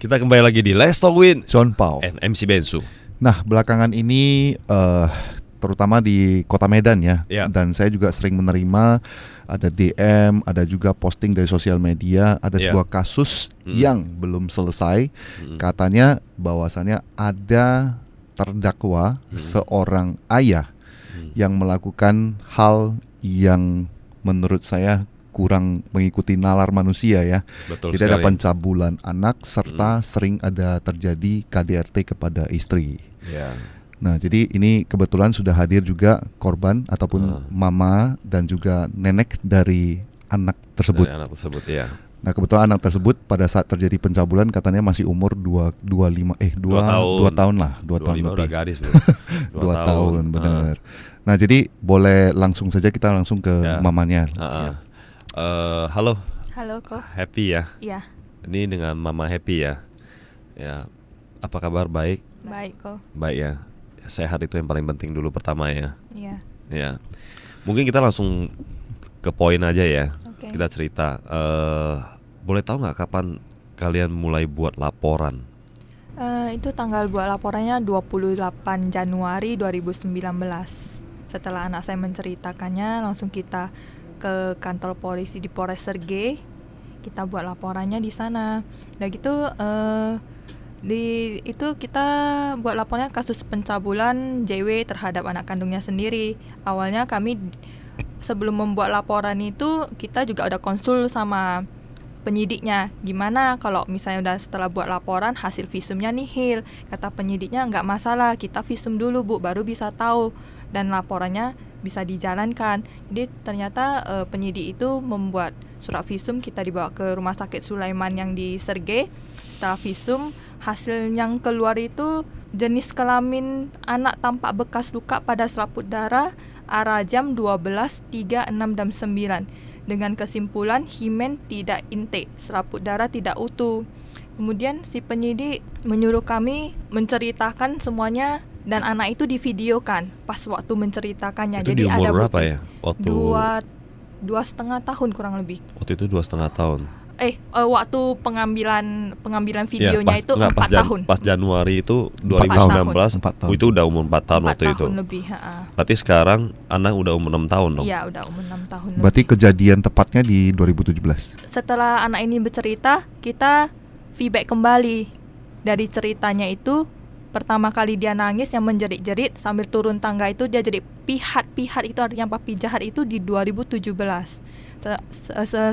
Kita kembali lagi di Let's Talk with John Pao and MC Bensu. Nah, belakangan ini terutama di Kota Medan ya. Dan saya juga sering menerima ada DM, ada juga posting dari sosial media, ada sebuah kasus yang belum selesai. Katanya bahwasannya ada terdakwa seorang ayah yang melakukan hal yang menurut saya kurang mengikuti nalar manusia ya. Betul. Jadi ada pencabulan anak serta sering ada terjadi KDRT kepada istri. Nah, jadi ini kebetulan sudah hadir juga korban ataupun mama dan juga nenek dari anak tersebut. Nah, kebetulan anak tersebut pada saat terjadi pencabulan katanya masih umur 2 tahun lah, 2 tahun lebih. Udah gadis, 2 tahun benar. Nah, jadi boleh langsung saja kita langsung ke mamanya. Halo kok. Happy ya? Iya. Ini dengan Mama Happy ya. Ya. Apa kabar? Baik? Baik kok. Baik ya. Sehat itu yang paling penting dulu pertama ya. Iya. Ya. Mungkin kita langsung ke poin aja ya. Okay. Kita cerita. Boleh tahu nggak kapan kalian mulai buat laporan? Itu tanggal buat laporannya 28 Januari 2019. Setelah anak saya menceritakannya, langsung kita ke kantor polisi di Polres Sergei. Kita buat laporannya di sana. Udah gitu itu kita buat laporannya kasus pencabulan JW terhadap anak kandungnya sendiri. Awalnya kami sebelum membuat laporan itu kita juga udah konsul sama penyidiknya. Gimana kalau misalnya udah setelah buat laporan hasil visumnya nihil? Kata penyidiknya nggak masalah, kita visum dulu Bu, baru bisa tahu dan laporannya bisa dijalankan. Jadi ternyata penyidik itu membuat surat visum, kita dibawa ke Rumah Sakit Sulaiman yang di Sergei. Setelah visum, hasil yang keluar itu jenis kelamin anak tampak bekas luka pada selaput darah, arah jam 12, 3, 6, dan 9. Dengan kesimpulan himen tidak intake, selaput darah tidak utuh. Kemudian si penyidik menyuruh kami menceritakan semuanya dan anak itu divideokan pas waktu menceritakannya. Itu jadi di umur ada berapa ya? Waktu 2,5 tahun kurang lebih. Waktu itu 2,5 tahun. Waktu pengambilan videonya itu 4 tahun. Pas Januari itu 2019 itu udah umur 4 tahun waktu itu. 4 tahun lebih. Berarti sekarang anak udah umur 6 tahun dong? Iya, udah umur 6 tahun. Berarti kejadian tepatnya di 2017. Setelah anak ini bercerita, kita feedback kembali dari ceritanya itu. Pertama kali dia nangis yang menjerit-jerit sambil turun tangga itu dia jadi pihat itu artinya papi jahat itu di 2017.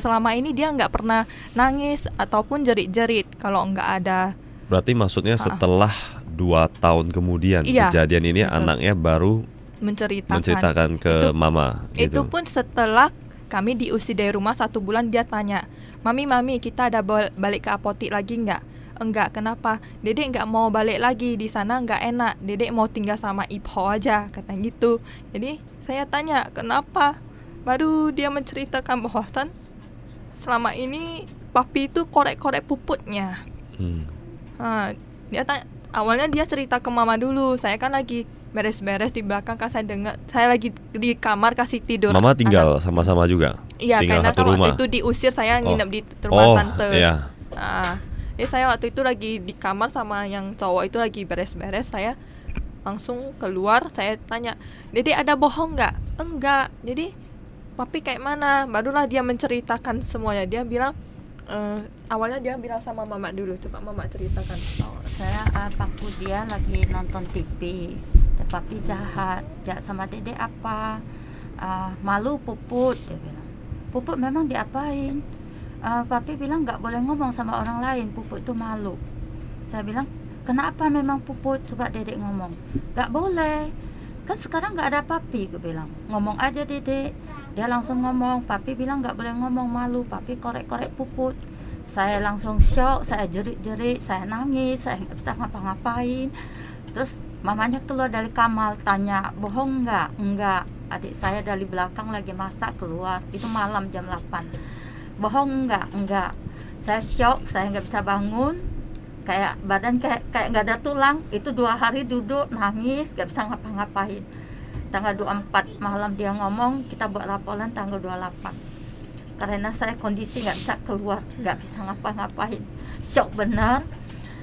Selama ini dia nggak pernah nangis ataupun jerit-jerit kalau nggak ada. Berarti maksudnya setelah 2 tahun kemudian kejadian ini betul. Anaknya baru menceritakan ke mama gitu. Itu pun setelah kami diusir dari rumah 1 bulan. Dia tanya, Mami kita ada balik ke apotik lagi nggak? Enggak, kenapa? Dedek enggak mau balik lagi, di sana enggak enak. Dedek mau tinggal sama Ipo aja, katanya gitu. Jadi saya tanya, kenapa? Baru dia menceritakan bahwa selama ini papi itu korek-korek puputnya. Dia tanya, awalnya dia cerita ke mama dulu. Saya kan lagi beres-beres di belakang, kan saya dengar, saya lagi di kamar kasih tidur. Mama tinggal sama-sama juga? Iya, karena kalau itu diusir saya nginep di rumah tante. Iya. Jadi saya waktu itu lagi di kamar sama yang cowok itu lagi beres-beres. Saya langsung keluar, saya tanya, Dedek ada bohong nggak? Enggak. Jadi papi kayak mana? Barulah dia menceritakan semuanya. Dia bilang awalnya dia bilang sama mama dulu. Coba mama ceritakan. Saya takut dia lagi nonton TV. Papi jahat sama Dedek apa? Malu puput, dia bilang. Puput memang diapain? Papi bilang nggak boleh ngomong sama orang lain, puput itu malu. Saya bilang, kenapa memang puput? Coba Dedek ngomong. Nggak boleh, kan sekarang nggak ada papi, gue bilang. Ngomong aja Dedek. Dia langsung ngomong. Papi bilang nggak boleh ngomong, malu. Papi korek-korek puput. Saya langsung shock, saya jerit-jerit, saya nangis, saya nggak bisa ngapa-ngapain. Terus mamanya keluar dari kamar, tanya, bohong nggak? Enggak. Adik saya dari belakang lagi masak keluar. Itu malam jam 8. Bohong enggak. Saya shock, saya nggak bisa bangun, kayak badan kayak nggak ada tulang. Itu 2 hari duduk nangis, nggak bisa ngapa-ngapain. Tanggal 24 malam dia ngomong, kita buat laporan tanggal 28. Karena saya kondisi nggak bisa keluar, nggak bisa ngapa-ngapain, shock benar.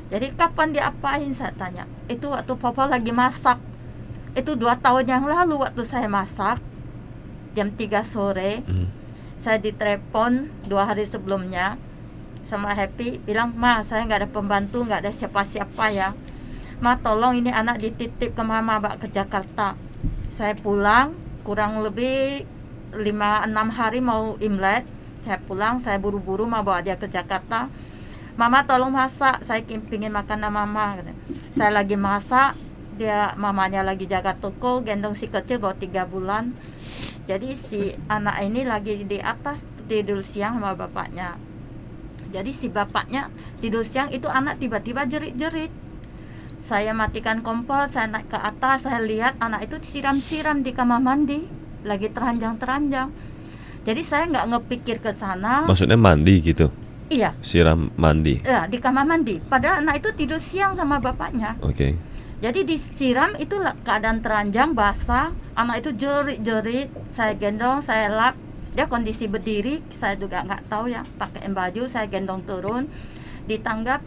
Jadi kapan diapain, saya tanya. Itu waktu papa lagi masak. Itu 2 tahun yang lalu waktu saya masak, jam 3 sore, saya ditelepon 2 hari sebelumnya sama Happy, bilang, "Ma, saya nggak ada pembantu, nggak ada siapa-siapa ya. Ma, tolong ini anak dititip ke mama bawa ke Jakarta." Saya pulang, kurang lebih 5-6 hari mau Imlek. Saya pulang, saya buru-buru mau bawa dia ke Jakarta. "Mama tolong masak, saya pingin makan sama mama." Saya lagi masak, mamanya lagi jaga toko, gendong si kecil baru 3 bulan. Jadi si anak ini lagi di atas tidur siang sama bapaknya. Jadi si bapaknya tidur siang, itu anak tiba-tiba jerit-jerit. Saya matikan kompor, saya naik ke atas, saya lihat anak itu disiram-siram di kamar mandi, lagi teranjang-teranjang. Jadi saya nggak ngepikir ke sana. Maksudnya mandi gitu? Iya. Siram mandi? Iya, di kamar mandi. Padahal anak itu tidur siang sama bapaknya. Oke. Jadi disiram, itu keadaan teranjang, basah. Anak itu jerit-jerit. Saya gendong, saya lap. Dia kondisi berdiri, saya juga nggak tahu ya. Pakai baju, saya gendong turun. Ditanggap,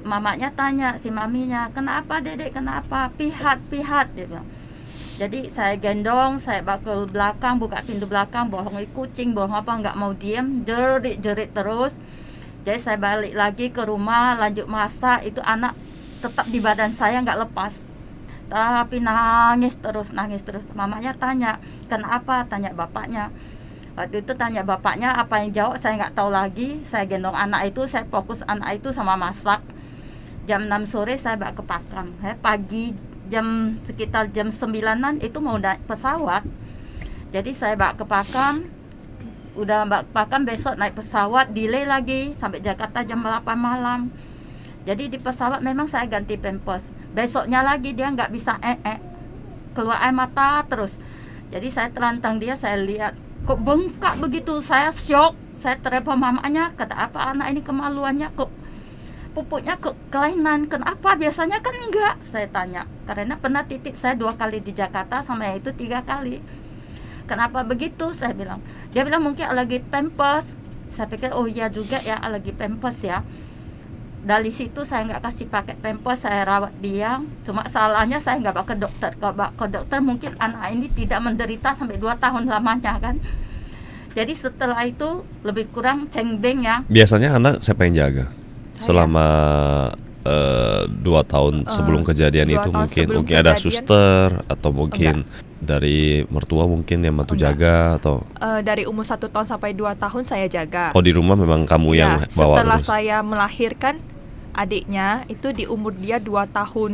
mamanya tanya si maminya, "Kenapa dedek, kenapa?" "Pihat." Dia bilang. Jadi saya gendong, saya bawa ke belakang, buka pintu belakang, bohongi kucing, bohong apa, nggak mau diem, jerit terus. Jadi saya balik lagi ke rumah, lanjut masak. Itu anak tetap di badan saya, nggak lepas, tapi nangis terus. Mamanya tanya, "Kenapa?" Tanya bapaknya. Waktu itu tanya bapaknya, apa yang jawab saya nggak tahu lagi. Saya gendong anak itu, saya fokus anak itu sama masak. Jam 6 sore saya bawa ke Pakam. Pagi sekitar jam 9-an itu mau naik pesawat. Jadi saya bawa ke Pakam. Udah bawa ke Pakam, besok naik pesawat, delay lagi sampai Jakarta jam 8 malam. Jadi di pesawat memang saya ganti pampers. Besoknya lagi dia nggak bisa keluar air mata terus. Jadi saya terantang dia, saya lihat kok bengkak begitu. Saya syok, saya telepon mamanya, kata, "Apa anak ini kemaluannya, kok pupuknya kok kelainan, kenapa? Biasanya kan enggak." Saya tanya, karena pernah titip saya 2 kali di Jakarta, sama yang itu 3 kali. "Kenapa begitu?" Saya bilang. Dia bilang mungkin alergi pampers. Saya pikir, oh iya juga ya, alergi pampers ya. Dari situ saya nggak kasih pakai pampers, saya rawat dia. Cuma salahnya saya nggak bawa ke dokter. Kalau bawa ke dokter mungkin anak ini tidak menderita sampai 2 tahun lamanya kan. Jadi setelah itu lebih kurang cengbeng ya. Biasanya anak siapa yang jaga? Selama 2 tahun sebelum kejadian itu mungkin ada suster atau mungkin dari mertua mungkin yang bantu jaga atau dari umur 1 tahun sampai 2 tahun saya jaga. Oh, di rumah memang kamu yang bawa? Setelah saya melahirkan adiknya itu di umur dia 2 tahun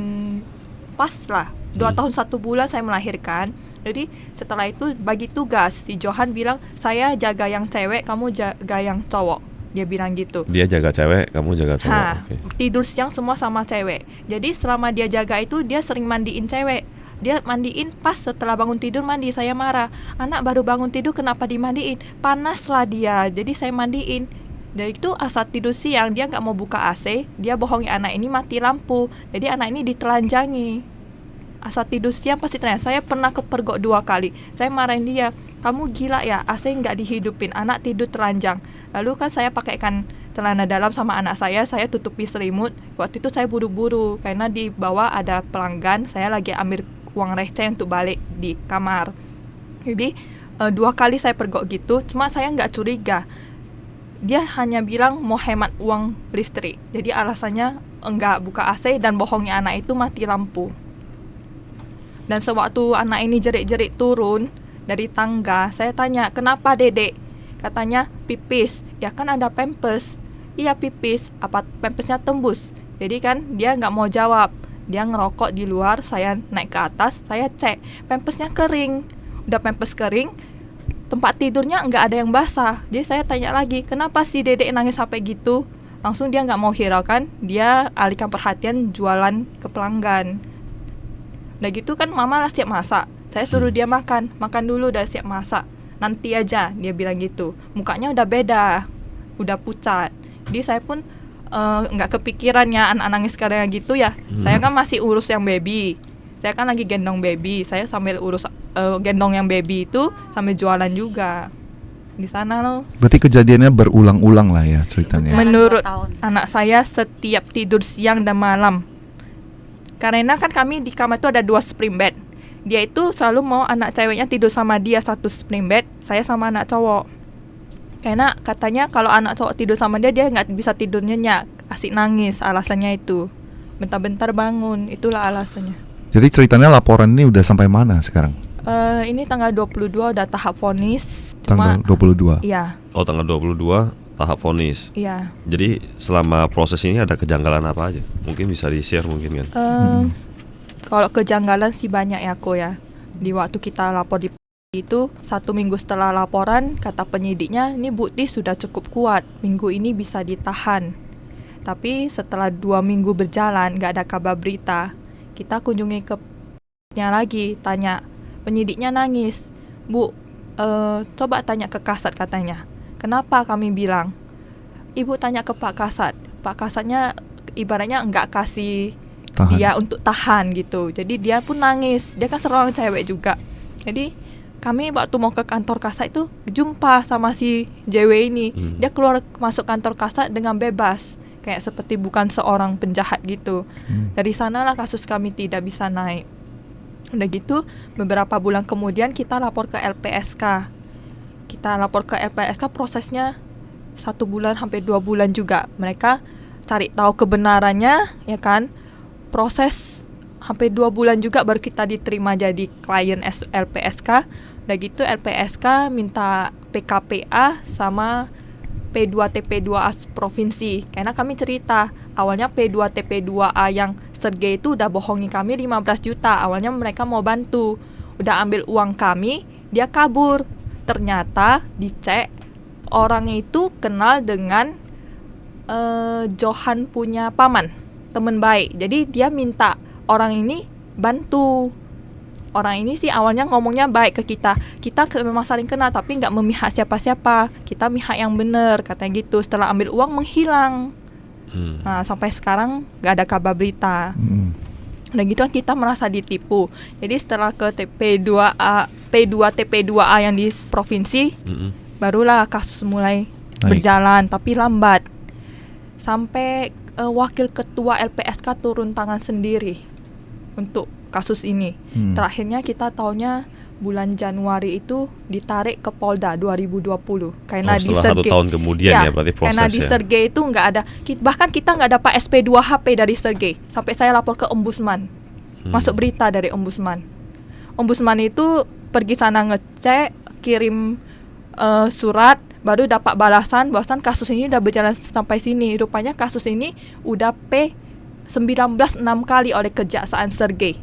pas lah, 2 tahun 1 bulan saya melahirkan. Jadi setelah itu bagi tugas, si Johan bilang, "Saya jaga yang cewek, kamu jaga yang cowok." Dia bilang gitu. Dia jaga cewek, kamu jaga cowok. Okay. Tidur siang semua sama cewek. Jadi selama dia jaga itu dia sering mandiin cewek. Dia mandiin pas setelah bangun tidur mandi. Saya marah, "Anak baru bangun tidur kenapa dimandiin? Panas lah dia." Jadi saya mandiin. Dari itu asal tidur siang dia nggak mau buka AC. Dia bohongi anak ini mati lampu. Jadi anak ini ditelanjangi. Asal tidur siang pasti tanya. Saya pernah kepergok 2 kali. Saya marahin dia, "Kamu gila ya, AC nggak dihidupin, anak tidur telanjang." Lalu kan saya pakaikan celana dalam sama anak saya tutupi selimut. Waktu itu saya buru-buru karena di bawah ada pelanggan. Saya lagi ambil uang receh untuk balik di kamar. Jadi 2 kali saya pergok gitu. Cuma saya nggak curiga. Dia hanya bilang mau hemat uang listrik. Jadi alasannya enggak buka AC dan bohongi anak itu mati lampu. Dan sewaktu anak ini jerit-jerit turun dari tangga, saya tanya, "Kenapa dedek?" Katanya, "Pipis." Ya kan ada pampers. Iya pipis, apa pampersnya tembus? Jadi kan dia nggak mau jawab. Dia ngerokok di luar, saya naik ke atas, saya cek, pampersnya kering. Udah pampers kering, tempat tidurnya nggak ada yang basah. Jadi saya tanya lagi, "Kenapa sih dedek nangis sampai gitu?" Langsung dia nggak mau hiraukan, dia alihkan perhatian jualan ke pelanggan. Udah gitu kan mama lah siap masak. Saya suruh dia makan dulu udah siap masak. Nanti aja, dia bilang gitu. Mukanya udah beda, udah pucat. Jadi saya pun nggak kepikiran ya anak nangis karena gitu ya. Saya kan masih urus yang baby. Saya kan lagi gendong baby. Saya sambil urus gendong yang baby itu sambil jualan juga. di sana loh. Berarti kejadiannya berulang-ulang lah ya ceritanya. Menurut anak saya setiap tidur siang dan malam. Karena kan kami di kamar itu ada 2 spring bed. Dia itu selalu mau anak ceweknya tidur sama dia 1 spring bed, saya sama anak cowok. Karena katanya kalau anak cowok tidur sama dia nggak bisa tidur nyenyak, asik nangis, alasannya itu. Bentar-bentar bangun, itulah alasannya. Jadi ceritanya laporan ini udah sampai mana sekarang? Ini tanggal 22 udah tahap vonis. Tanggal 22? Iya. Oh, tanggal 22 tahap vonis. Iya. Jadi selama proses ini ada kejanggalan apa aja? Mungkin bisa di-share mungkin kan? Kalau kejanggalan sih banyak ya Ko ya. Di waktu kita lapor di itu 1 minggu setelah laporan, kata penyidiknya ini bukti sudah cukup kuat, minggu ini bisa ditahan. Tapi setelah 2 minggu berjalan gak ada kabar berita. Kita kunjungi ke lagi, tanya. Penyidiknya nangis. Bu, coba tanya ke Kasat katanya. Kenapa kami bilang? Ibu tanya ke Pak Kasat. Pak Kasatnya ibaratnya enggak kasih dia untuk tahan gitu. Jadi dia pun nangis. Dia kan seorang cewek juga. Jadi kami waktu mau ke kantor Kasat itu jumpa sama si JW ini. Dia keluar masuk kantor Kasat dengan bebas. Kayak seperti bukan seorang penjahat gitu. Dari sanalah kasus kami tidak bisa naik. Udah gitu beberapa bulan kemudian kita lapor ke LPSK. Kita lapor ke LPSK, prosesnya 1 bulan sampai 2 bulan juga. Mereka cari tahu kebenarannya, ya kan. Proses sampai 2 bulan juga baru kita diterima jadi klien LPSK. Udah gitu LPSK minta PKPA sama P2TP2A provinsi. Karena kami cerita awalnya P2TP2A yang Sergei itu udah bohongi kami 15 juta. Awalnya mereka mau bantu, udah ambil uang kami, dia kabur. Ternyata dicek orang itu kenal dengan Johan punya paman, teman baik. Jadi dia minta orang ini bantu. Orang ini sih awalnya ngomongnya baik ke kita. Kita memang saling kenal tapi nggak memihak siapa-siapa. Kita mihak yang benar, katanya gitu. Setelah ambil uang menghilang. Nah, sampai sekarang nggak ada kabar berita. Udah gitu kita merasa ditipu. Jadi setelah ke P2TP2A yang di provinsi, barulah kasus mulai berjalan, tapi lambat. Sampai wakil ketua LPSK turun tangan sendiri untuk kasus ini. Terakhirnya kita taunya bulan Januari itu ditarik ke Polda 2020 karena di setelah 1 tahun kemudian ya berarti prosesnya. Karena di Sergei itu nggak ada, bahkan kita nggak dapat SP2HP dari Sergei sampai saya lapor ke Ombudsman. Masuk berita dari Ombudsman. Ombudsman itu pergi sana ngecek, kirim surat, baru dapat balasan kasus ini udah berjalan sampai sini. Rupanya kasus ini udah P19 6 kali oleh Kejaksaan Sergei.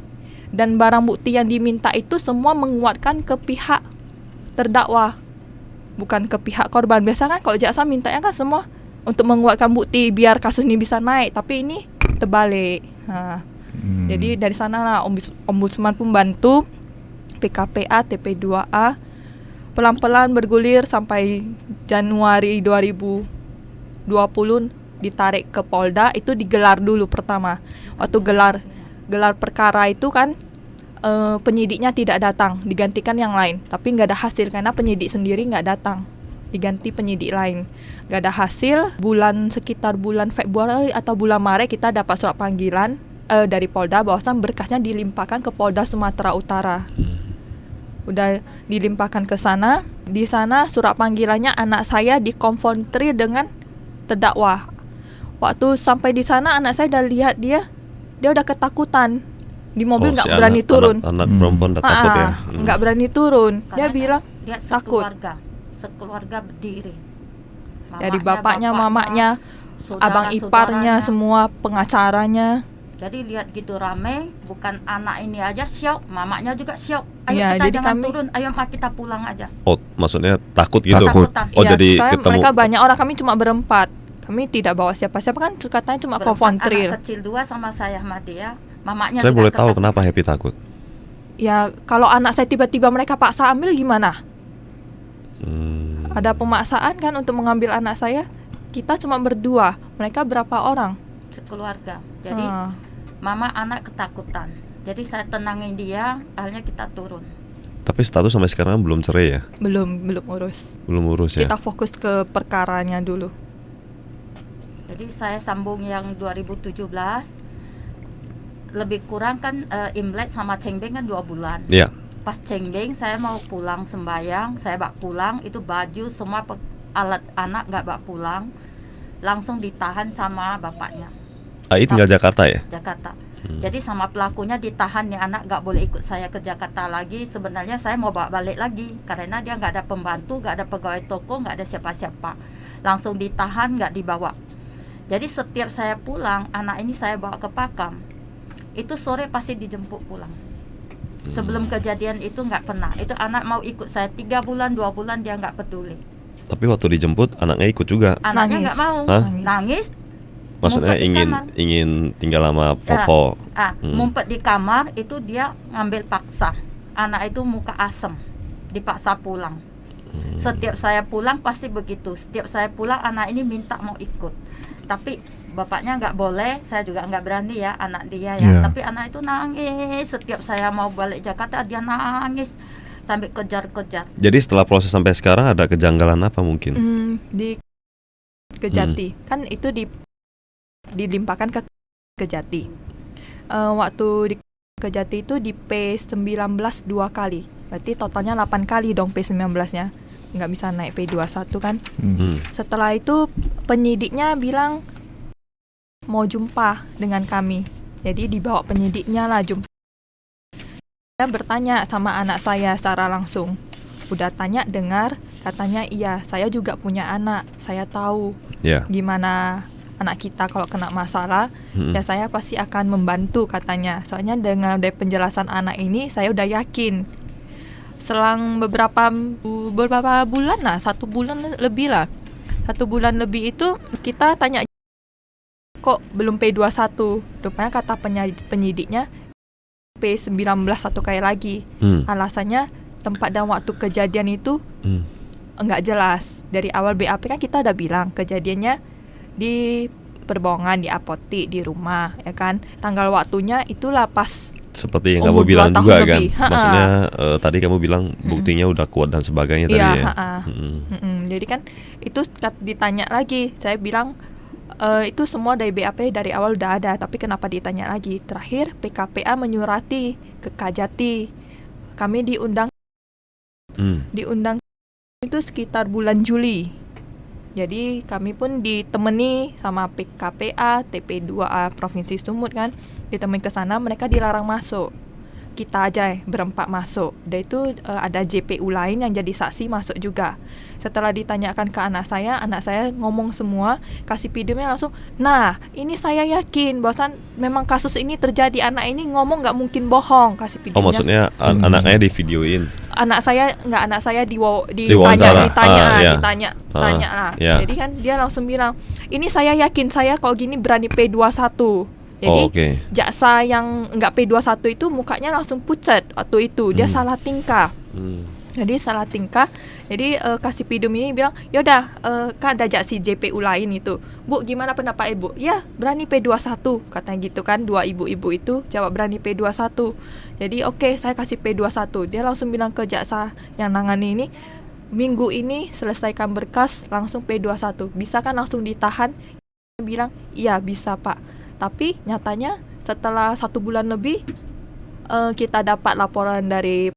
Dan barang bukti yang diminta itu semua menguatkan ke pihak terdakwa, bukan ke pihak korban. Biasa kan kalau jaksa mintanya kan semua untuk menguatkan bukti biar kasus ini bisa naik, tapi ini terbalik. Jadi dari sanalah Ombudsman pun bantu, PKPA, TP2A pelan-pelan bergulir sampai Januari 2020 ditarik ke Polda. Itu digelar dulu pertama. Waktu gelar perkara itu kan penyidiknya tidak datang, digantikan yang lain. Tapi nggak ada hasil karena penyidik sendiri nggak datang, diganti penyidik lain. Nggak ada hasil. Sekitar bulan Februari atau bulan Maret kita dapat surat panggilan dari Polda bahwasan berkasnya dilimpahkan ke Polda Sumatera Utara. Udah dilimpahkan ke sana. Di sana surat panggilannya anak saya dikonfrontir dengan terdakwa. Waktu sampai di sana anak saya udah lihat dia udah ketakutan. Di mobil nggak berani turun. Anak perempuan udah takut ya. Nggak berani turun. Dia bilang dia takut. Sekeluarga berdiri. Dari bapaknya, mamanya, abang iparnya, semua pengacaranya. Jadi lihat gitu rame, bukan anak ini aja syok, mamanya juga syok. Ayo ya, kita jangan turun, ayo kita pulang aja. Oh, maksudnya takut gitu. Takutan. Oh, ya, jadi ketemu. Mereka banyak orang, kami cuma berempat. Kami tidak bawa siapa-siapa kan, katanya cuma konfrontir. Anak kecil 2 sama saya sama dia. Mamanya saya boleh tahu ketakutan. kenapa Happy takut? Ya, kalau anak saya tiba-tiba mereka paksa ambil gimana? Ada pemaksaan kan untuk mengambil anak saya. Kita cuma berdua. Mereka berapa orang? Sekeluarga. Jadi mama anak ketakutan. Jadi saya tenangin dia, akhirnya kita turun. Tapi status sampai sekarang belum cerai ya? Belum urus. Belum urus ya? Kita fokus ke perkaranya dulu. Jadi saya sambung yang 2017, lebih kurang kan Imlek sama Cengbeng kan 2 bulan. Iya. Pas Cengbeng saya mau pulang sembayang, saya bawa pulang, itu baju semua alat anak nggak bawa pulang, langsung ditahan sama bapaknya. Tinggal Jakarta ya? Jakarta. Jadi sama pelakunya ditahan, nih anak nggak boleh ikut saya ke Jakarta lagi. Sebenarnya saya mau bawa balik lagi karena dia nggak ada pembantu, nggak ada pegawai toko, nggak ada siapa-siapa. Langsung ditahan, nggak dibawa. Jadi setiap saya pulang, anak ini saya bawa ke Pakam, itu sore pasti dijemput pulang. Sebelum kejadian itu nggak pernah. Itu anak mau ikut saya 3 bulan, 2 bulan dia nggak peduli. Tapi waktu dijemput anaknya ikut juga? Anaknya nggak mau. Nangis. Maksudnya ingin tinggal sama Popo. Ngumpet di kamar, itu dia ngambil paksa. Anak itu muka asem, dipaksa pulang. Setiap saya pulang pasti begitu. Setiap saya pulang anak ini minta mau ikut. Tapi bapaknya nggak boleh, saya juga nggak berani ya, anak dia ya. Tapi anak itu nangis. Setiap saya mau balik Jakarta dia nangis sampai kejar-kejar. Jadi setelah proses sampai sekarang ada kejanggalan apa mungkin? Di Kejati kan itu dilimpahkan ke Kejati. Waktu di Kejati itu di P19 2 kali. Berarti totalnya 8 kali dong P19-nya. Nggak bisa naik P21 kan. Setelah itu penyidiknya bilang mau jumpa dengan kami. Jadi dibawa penyidiknya lah jumpa. Saya bertanya sama anak saya secara langsung. Udah tanya dengar, katanya iya, saya juga punya anak. Saya tahu gimana anak kita kalau kena masalah, ya saya pasti akan membantu katanya. Soalnya dengan dari penjelasan anak ini, saya udah yakin. Selang beberapa bulan lah, 1 bulan lebih lah. 1 bulan lebih itu kita tanya, kok belum P21? Rupanya kata penyidiknya, P19 1 kali lagi. Alasannya tempat dan waktu kejadian itu enggak jelas. Dari awal BAP kan kita udah bilang kejadiannya di Perbongan, di apotik, di rumah, ya kan. Tanggal waktunya itulah pas seperti yang kamu bilang juga kan. Lebih. Maksudnya tadi kamu bilang buktinya udah kuat dan sebagainya tadi ya. Jadi kan itu ditanya lagi, saya bilang itu semua dari BAP dari awal udah ada, tapi kenapa ditanya lagi? Terakhir PKPA menyurati ke Kajati. Kami diundang itu sekitar bulan Juli. Jadi kami pun ditemani sama PKPA, TP2A Provinsi Sumut kan, ditemani ke sana, mereka dilarang masuk. Kita aja berempat masuk. Dan itu ada JPU lain yang jadi saksi masuk juga. Setelah ditanyakan ke anak saya ngomong semua, kasih videonya langsung, nah ini saya yakin bahwasan memang kasus ini terjadi, anak ini ngomong nggak mungkin bohong, kasih videonya. Oh maksudnya anaknya di videoin? Anak saya ditanya lah. Jadi kan dia langsung bilang, ini saya yakin, saya kalau gini berani P21. Jadi jaksa yang nggak P21 itu mukanya langsung pucat waktu itu, dia salah tingkah. Jadi salah tingkah. Jadi kasih pidum ini bilang, yaudah kan ada jaksi JPU lain itu. Bu, gimana pendapat ibu? Ya berani P21 katanya gitu kan. 2 ibu-ibu itu jawab berani P21. Jadi oke, saya kasih P21. Dia langsung bilang ke jaksa yang nangani ini, minggu ini selesaikan berkas langsung P21. Bisa kan langsung ditahan? Dia bilang iya bisa pak. Tapi nyatanya setelah 1 bulan lebih kita dapat laporan dari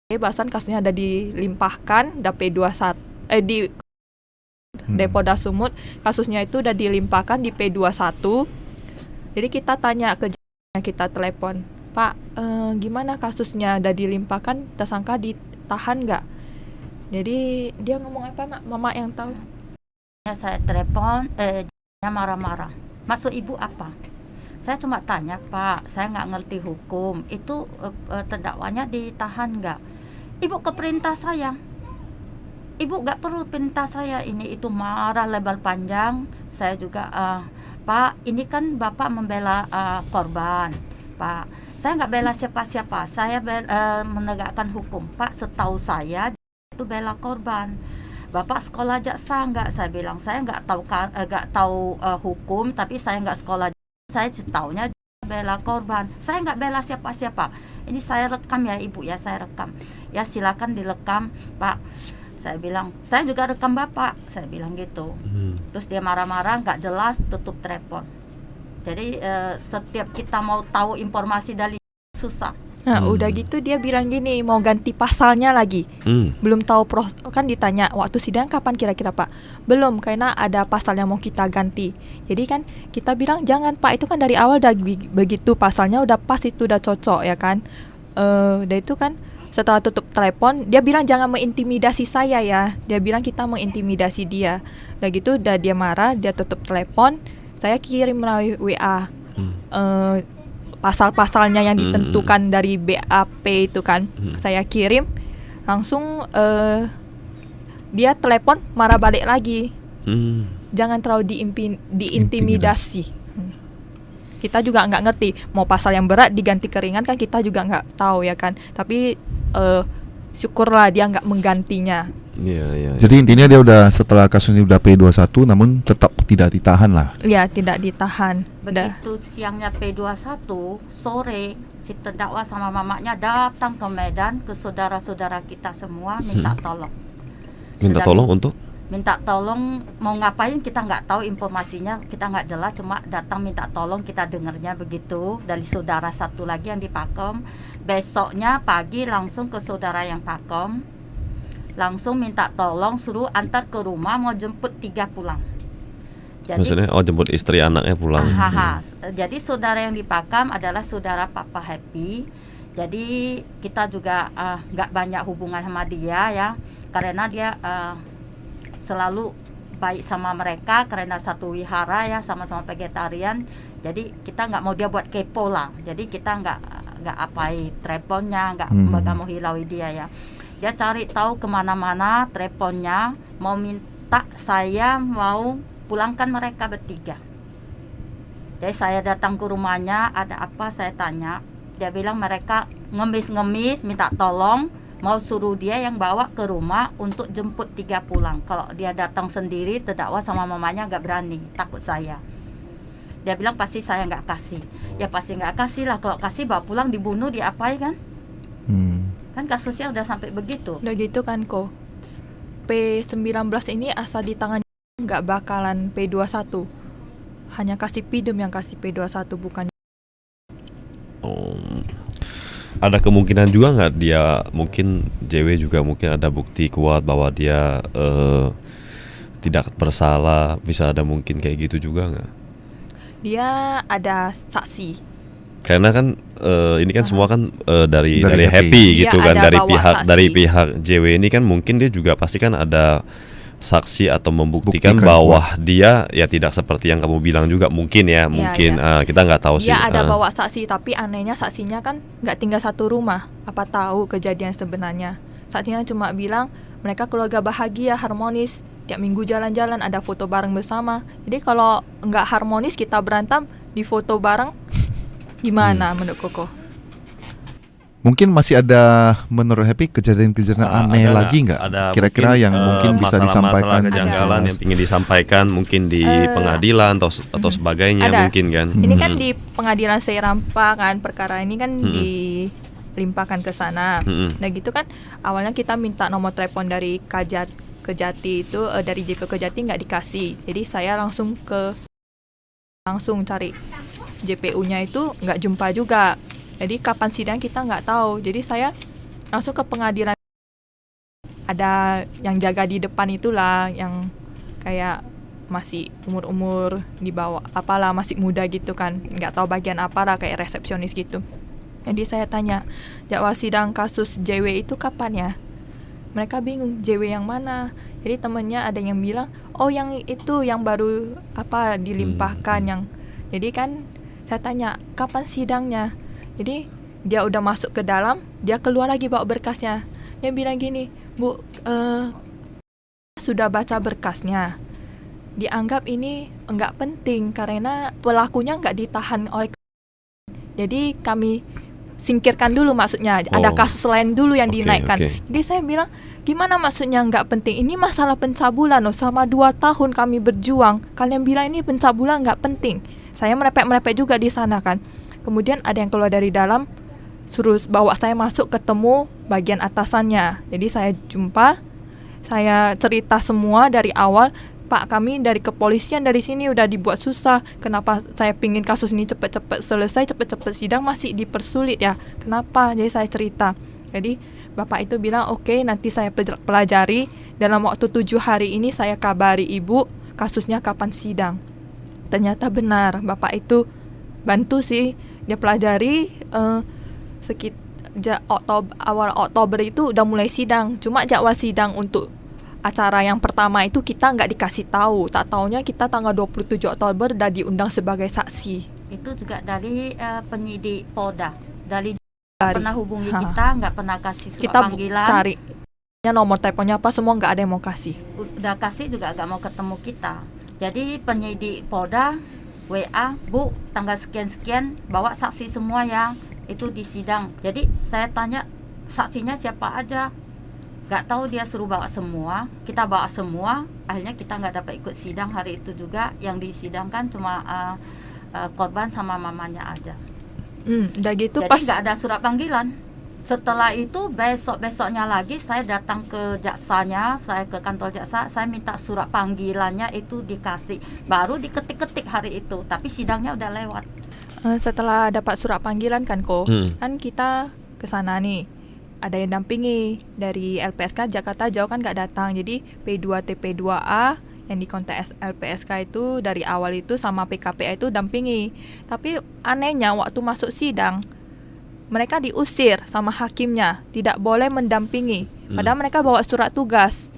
bahasan kasusnya ada dilimpahkan P21 di Depolda Sumut, kasusnya itu udah dilimpahkan di P21. Jadi kita tanya ke kita telepon, Pak, gimana kasusnya udah dilimpahkan, tersangka ditahan nggak? Jadi dia ngomong apa, Mak? Mama yang tahu. Saya telepon, dia marah-marah. Maksud ibu apa? Saya cuma tanya, Pak, saya nggak ngerti hukum. Itu terdakwanya ditahan nggak? Ibu ke perintah saya. Ibu nggak perlu perintah saya. Ini itu marah lebar panjang. Saya juga, Pak, ini kan Bapak membela korban. Pak, saya nggak bela siapa-siapa. Saya menegakkan hukum. Pak, setahu saya itu bela korban. Bapak sekolah jaksa nggak? Saya bilang saya nggak tahu hukum, tapi saya nggak sekolah. Saya tahunya bela korban. Saya nggak bela siapa-siapa. Ini saya rekam ya Ibu ya, saya rekam. Ya silakan direkam Pak. Saya bilang, saya juga rekam Bapak. Saya bilang gitu. Terus dia marah-marah, nggak jelas, tutup telepon. Jadi setiap kita mau tahu informasi dari susah. Nah, udah gitu dia bilang gini, mau ganti pasalnya lagi. Belum tahu kan ditanya waktu sidang kapan kira-kira Pak? Belum, karena ada pasal yang mau kita ganti. Jadi kan kita bilang jangan Pak, itu kan dari awal udah begitu, pasalnya udah pas, itu udah cocok ya kan. Dan itu kan setelah tutup telepon dia bilang jangan mengintimidasi saya ya. Dia bilang kita mengintimidasi dia. Udah gitu udah dia marah, dia tutup telepon. Saya kirim melalui WA. Pasal-pasalnya yang ditentukan dari BAP itu kan, saya kirim langsung. Dia telepon marah balik lagi, jangan terlalu diintimidasi. Kita juga nggak ngerti mau pasal yang berat diganti ke ringan kan, kita juga nggak tahu ya kan, tapi syukurlah dia nggak menggantinya. Ya. Jadi intinya dia udah, setelah kasus ini udah P21 namun tetap tidak ditahan lah. Ya, tidak ditahan. Begitu siangnya P21, sore si terdakwa sama mamanya datang ke Medan, ke saudara-saudara kita semua minta tolong. Minta tolong untuk? Minta tolong mau ngapain kita nggak tahu informasinya, kita nggak jelas, cuma datang minta tolong, kita dengarnya begitu dari saudara satu lagi yang di Pakem. Besoknya pagi langsung ke saudara yang Pakem, langsung minta tolong suruh antar ke rumah, mau jemput 3 pulang. Jadi, maksudnya jemput istri anaknya pulang. Jadi saudara yang di Pakam adalah saudara Papa Happy. Jadi kita juga nggak banyak hubungan sama dia ya, karena dia selalu baik sama mereka, karena satu wihara ya, sama-sama vegetarian. Jadi kita nggak mau dia buat kepo lah. Jadi kita nggak apai teleponnya, nggak mau hilaui dia ya. Dia cari tahu kemana-mana teleponnya, mau minta saya mau pulangkan mereka bertiga. Jadi saya datang ke rumahnya, ada apa saya tanya. Dia bilang mereka ngemis-ngemis minta tolong, mau suruh dia yang bawa ke rumah untuk jemput 3 pulang. Kalau dia datang sendiri, terdakwa sama mamanya nggak berani, takut saya. Dia bilang pasti saya nggak kasih. Ya pasti nggak kasih lah, kalau kasih bawa pulang dibunuh, diapain kan? Kan kasusnya udah sampai begitu. Udah gitu kan kok, P19 ini asal di tangan nggak bakalan P21. Hanya kasih Pidum yang kasih P21, bukan. Ada kemungkinan juga nggak dia, mungkin JW juga mungkin ada bukti kuat bahwa dia tidak bersalah, bisa ada mungkin kayak gitu juga nggak? Dia ada saksi. Karena kan ini kan semua kan dari Happy gitu kan, dari pihak JW ini kan, mungkin dia juga pasti kan ada saksi atau membuktikan bahwa dia ya tidak seperti yang kamu bilang juga, mungkin ya, mungkin kita nggak tahu sih. Dia ada bawa saksi, tapi anehnya saksinya kan nggak tinggal satu rumah. Apa tahu kejadian sebenarnya? Saksinya cuma bilang mereka keluarga bahagia, harmonis, tiap minggu jalan-jalan, ada foto bareng bersama. Jadi kalau nggak harmonis kita berantem di foto bareng, gimana menurut Koko? Mungkin masih ada menurut Happy kejadian-kejadian aneh lagi nggak? Kira-kira yang mungkin bisa disampaikan, kejanggalan yang ingin disampaikan mungkin di pengadilan atau sebagainya, mungkin kan? Ini kan di pengadilan Serampa kan, perkara ini kan dilimpahkan ke sana. Nah gitu kan, awalnya kita minta nomor telepon dari Kejati itu, dari JP Kejati nggak dikasih. Jadi saya langsung cari JPU-nya itu nggak jumpa juga. Jadi kapan sidang kita nggak tahu. Jadi saya langsung ke pengadilan. Ada yang jaga di depan itulah, yang kayak masih umur di bawah, apalah masih muda gitu kan. Nggak tahu bagian apa lah, kayak resepsionis gitu. Jadi saya tanya, jadwal sidang kasus JW itu kapan ya? Mereka bingung, JW yang mana? Jadi temennya ada yang bilang, oh yang itu yang baru dilimpahkan yang. Jadi kan saya tanya, kapan sidangnya? Jadi dia udah masuk ke dalam, dia keluar lagi bawa berkasnya. Dia bilang gini, Bu, sudah baca berkasnya. Dianggap ini enggak penting karena pelakunya enggak ditahan oleh. Jadi kami singkirkan dulu, maksudnya ada kasus lain dulu yang dinaikkan. Jadi saya bilang, gimana maksudnya enggak penting? Ini masalah pencabulan loh, selama 2 tahun kami berjuang. Kalian bilang ini pencabulan enggak penting. Saya merepek juga di sana kan. Kemudian ada yang keluar dari dalam, suruh bawa saya masuk ketemu bagian atasannya. Jadi saya jumpa, saya cerita semua dari awal. Pak, kami dari kepolisian dari sini udah dibuat susah. Kenapa saya pingin kasus ini cepet-cepet selesai, cepet-cepet sidang masih dipersulit ya? Kenapa? Jadi saya cerita. Jadi Bapak itu bilang oke, nanti saya pelajari. Dalam waktu 7 hari ini saya kabari ibu kasusnya kapan sidang. Ternyata benar, Bapak itu bantu sih. Dia pelajari awal Oktober itu udah mulai sidang. Cuma jadwal sidang untuk acara yang pertama itu kita nggak dikasih tahu. Tak taunya kita tanggal 27 Oktober udah diundang sebagai saksi. Itu juga dari penyidik Polda. Dari pernah hubungi kita, nggak pernah kasih surat kita panggilan. Kita cari nomor teleponnya apa semua, nggak ada yang mau kasih. Udah kasih juga nggak mau ketemu kita. Jadi penyidik Polda WA, Bu, tanggal sekian-sekian bawa saksi semua ya. Itu di sidang. Jadi saya tanya saksinya siapa aja. Gak tahu, dia suruh bawa semua. Kita bawa semua. Akhirnya kita gak dapat ikut sidang hari itu juga. Yang disidangkan cuma korban sama mamanya aja. Udah gitu jadi pas gak ada surat panggilan. Setelah itu besok-besoknya lagi saya datang ke jaksanya. Saya ke kantor jaksa. Saya minta surat panggilannya itu dikasih. Baru diketik-ketik hari itu. Tapi sidangnya udah lewat. Setelah dapat surat panggilan kan kan kita kesana nih. Ada yang dampingi dari LPSK Jakarta Jauh kan gak datang. Jadi P2 TP2A yang di kontak LPSK itu dari awal itu sama PKPA itu dampingi. Tapi anehnya waktu masuk sidang mereka diusir sama hakimnya, tidak boleh mendampingi. Padahal mereka bawa surat tugas.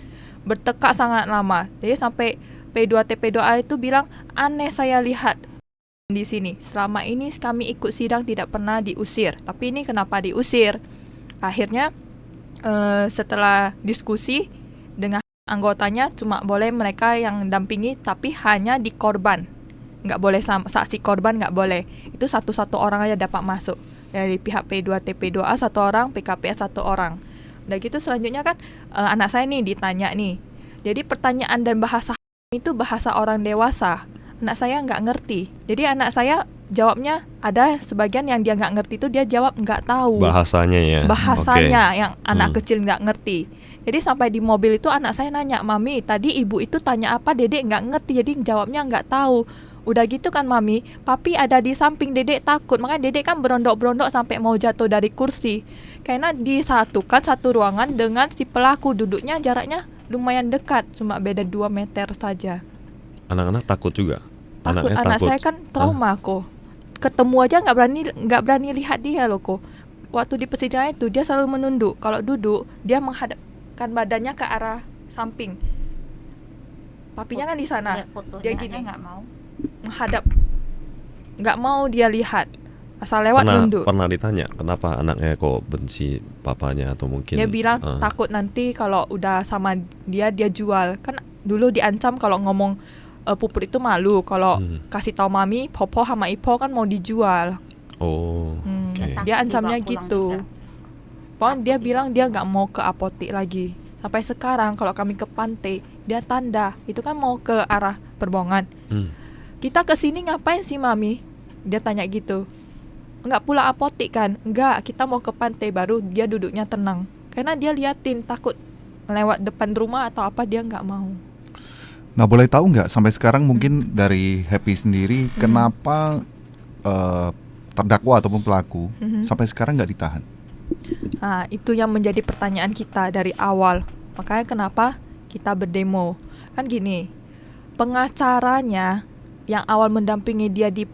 Bertekak sangat lama. Jadi sampai P2 TP2A itu bilang, aneh saya lihat di sini. Selama ini kami ikut sidang tidak pernah diusir. Tapi ini kenapa diusir? Akhirnya setelah diskusi dengan anggotanya cuma boleh mereka yang dampingi, tapi hanya di korban, nggak boleh saksi korban, nggak boleh. Itu satu orang aja dapat masuk dari pihak P2 TP2A 1 orang, PKPA 1 orang. Udah gitu selanjutnya kan anak saya nih ditanya nih. Jadi pertanyaan dan bahasa itu bahasa orang dewasa. Anak saya nggak ngerti. Jadi anak saya jawabnya, ada sebagian yang dia nggak ngerti itu dia jawab nggak tahu. Bahasanya ya. Bahasanya yang anak kecil nggak ngerti. Jadi sampai di mobil itu anak saya nanya, Mami tadi ibu itu tanya apa, Dedek nggak ngerti, jadi jawabnya nggak tahu. Udah gitu kan Mami, Papi ada di samping Dedek takut, makanya Dedek kan berondok-berondok sampai mau jatuh dari kursi. Karena disatukan satu ruangan dengan si pelaku, duduknya jaraknya lumayan dekat, cuma beda 2 meter saja. Anak-anak takut juga. Takut, anak saya kan trauma kok. Ketemu aja nggak berani lihat dia loh kok. Waktu di persidangan itu dia selalu menunduk. Kalau duduk dia menghadapkan badannya ke arah samping. Papinya kan di sana. Dia gini nggak mau menghadap, nggak mau dia lihat. Asal lewat nunduk. Pernah ditanya kenapa anaknya kok benci papanya atau mungkin dia bilang takut nanti kalau udah sama dia jual. Kan dulu diancam kalau ngomong puput itu malu. Kalau kasih tahu Mami, Popo sama Ipo kan mau dijual. Okay. Dia ancamnya gitu. Pokoknya dia bilang dia nggak mau ke apotik lagi. Sampai sekarang kalau kami ke pantai, dia tanda itu kan mau ke arah Perbongan. Kita kesini ngapain sih Mami? Dia tanya gitu. Enggak pulang apotik kan? Enggak, kita mau ke pantai. Baru dia duduknya tenang. Karena dia liatin takut lewat depan rumah atau apa, dia nggak mau. Nah, boleh tahu nggak sampai sekarang mungkin dari Happy sendiri kenapa terdakwa ataupun pelaku sampai sekarang nggak ditahan? Nah, itu yang menjadi pertanyaan kita dari awal. Makanya kenapa kita berdemo. Kan gini, pengacaranya yang awal mendampingi dia di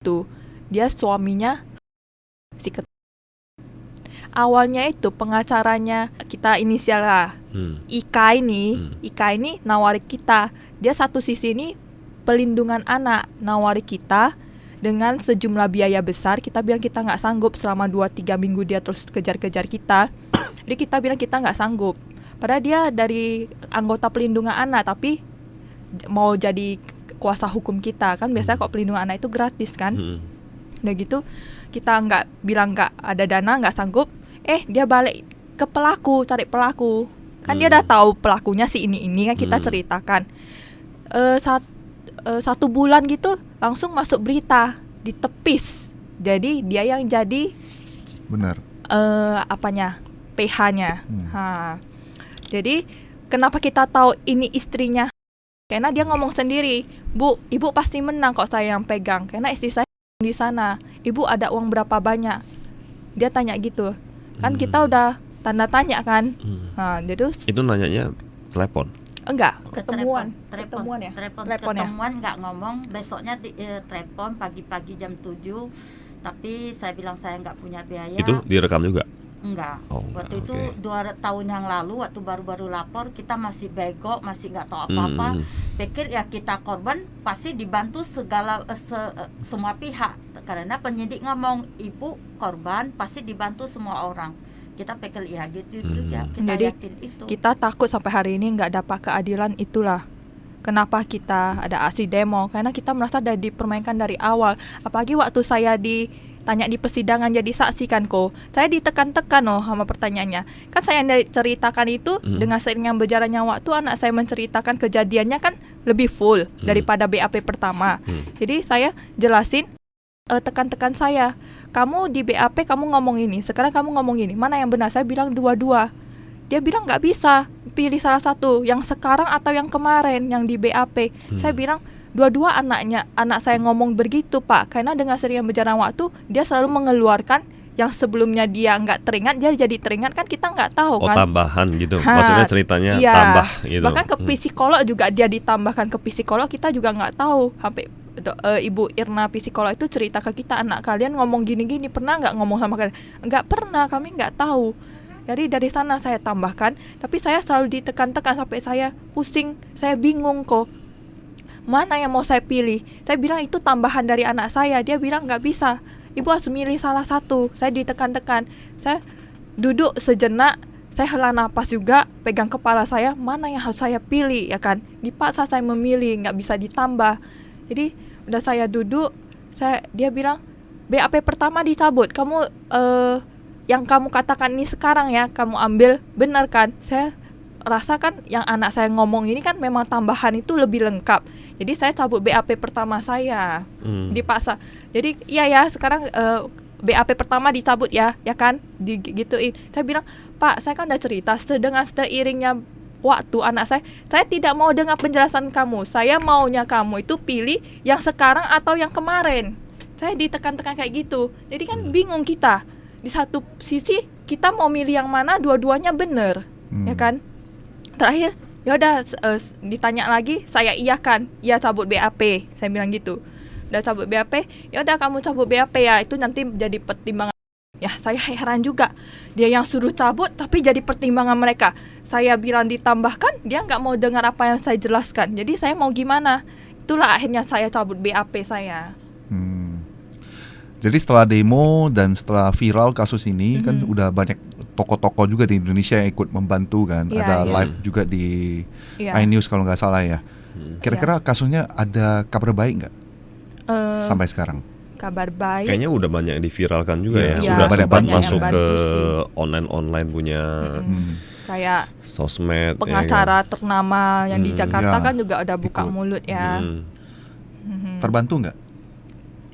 itu, dia suaminya si awalnya itu pengacaranya kita inisial lah. Ika ini nawari kita. Dia satu sisi ini pelindungan anak, nawari kita dengan sejumlah biaya besar. Kita bilang kita nggak sanggup selama 2-3 minggu dia terus kejar-kejar kita. Jadi kita bilang kita nggak sanggup. Padahal dia dari anggota pelindungan anak tapi mau jadi kuasa hukum kita. Kan biasanya kok pelindungan anak itu gratis kan. Udah gitu kita bilang nggak ada dana, nggak sanggup. Dia balik ke pelaku, cari pelaku. Kan dia udah tahu pelakunya si ini kan kita ceritakan. 1 bulan gitu langsung masuk berita, ditepis Jadi dia yang jadi benar. PH-nya. Jadi kenapa kita tahu ini istrinya? Karena dia ngomong sendiri, Bu, ibu pasti menang kok saya yang pegang. Karena istri saya di sana. Ibu ada uang berapa banyak? Dia tanya gitu. Kan kita udah tanda tanya kan. Jadi itu nanyanya telepon. Enggak, ketemuan ya. Ketemuan nggak ngomong. Besoknya telepon pagi-pagi jam 7. Tapi saya bilang saya nggak punya biaya. Itu direkam juga? Enggak. Waktu itu 2 tahun yang lalu waktu baru-baru lapor, kita masih bego, masih nggak tahu apa-apa. Pikir ya kita korban pasti dibantu semua pihak. Karena penyidik ngomong ibu korban pasti dibantu semua orang. Kita pikir ya gitu juga. Kita jadi yakin itu. Kita takut sampai hari ini nggak dapat keadilan. Itulah kenapa kita ada aksi demo. Karena kita merasa sudah dipermainkan dari awal. Apalagi waktu saya tanya di persidangan jadi saksi kan kok, saya ditekan-tekan sama pertanyaannya. Kan saya ceritakan itu dengan seiring berjalannya waktu anak saya menceritakan kejadiannya kan lebih full daripada BAP pertama. Jadi saya jelasin tekan-tekan saya. Kamu di BAP kamu ngomong ini, sekarang kamu ngomong ini. Mana yang benar? Saya bilang dua-dua. Dia bilang nggak bisa pilih salah satu, yang sekarang atau yang kemarin yang di BAP. Saya bilang dua-dua anak saya ngomong begitu Pak, karena dengan sering berjalan waktu dia selalu mengeluarkan yang sebelumnya dia nggak teringat, dia jadi teringat kan kita nggak tahu kan. Tambahan gitu, maksudnya ceritanya tambah gitu. Bahkan ke psikolog juga dia ditambahkan ke psikolog, kita juga nggak tahu. Sampai Ibu Irna psikolog itu cerita ke kita, anak kalian ngomong gini-gini, pernah nggak ngomong sama kalian? Nggak pernah, kami nggak tahu. Jadi dari sana saya tambahkan, tapi saya selalu ditekan-tekan sampai saya pusing, saya bingung kok. Mana yang mau saya pilih? Saya bilang itu tambahan dari anak saya. Dia bilang nggak bisa. Ibu harus milih salah satu. Saya ditekan-tekan. Saya duduk sejenak. Saya hela napas juga. Pegang kepala saya. Mana yang harus saya pilih ya kan? Dipaksa saya memilih. Nggak bisa ditambah. Jadi udah saya duduk. Dia bilang BAP pertama dicabut. Kamu yang kamu katakan ini sekarang ya. Kamu ambil. Benar kan? Saya rasakan yang anak saya ngomong ini kan memang tambahan itu lebih lengkap. Jadi saya cabut BAP pertama saya. Dipaksa. Jadi iya ya sekarang BAP pertama dicabut ya kan, digituin. Saya bilang, "Pak, saya kan udah cerita dengan seiringnya waktu anak saya tidak mau dengar penjelasan kamu. Saya maunya kamu itu pilih yang sekarang atau yang kemarin." Saya ditekan-tekan kayak gitu. Jadi kan bingung kita. Di satu sisi kita mau milih yang mana, dua-duanya bener. Ya kan? Terakhir ya udah ditanya lagi, saya iyakan, ya cabut BAP. Saya bilang gitu. Udah cabut BAP, ya udah kamu cabut BAP ya, itu nanti jadi pertimbangan. Ya saya heran juga, dia yang suruh cabut tapi jadi pertimbangan mereka. Saya bilang ditambahkan, dia nggak mau dengar apa yang saya jelaskan. Jadi saya mau gimana? Itulah akhirnya saya cabut BAP saya. Jadi setelah demo dan setelah viral kasus ini kan udah banyak tokoh-tokoh juga di Indonesia yang ikut membantu kan. Ada live juga di iNews kalau nggak salah ya. Kira-kira kasusnya ada kabar baik nggak sampai sekarang? Kabar baik. Kayaknya udah banyak yang diviralkan juga ya. Sudah sempat masuk ke sih. online punya kayak sosmed. Pengacara ternama yang di Jakarta kan juga udah buka mulut ya. Terbantu nggak?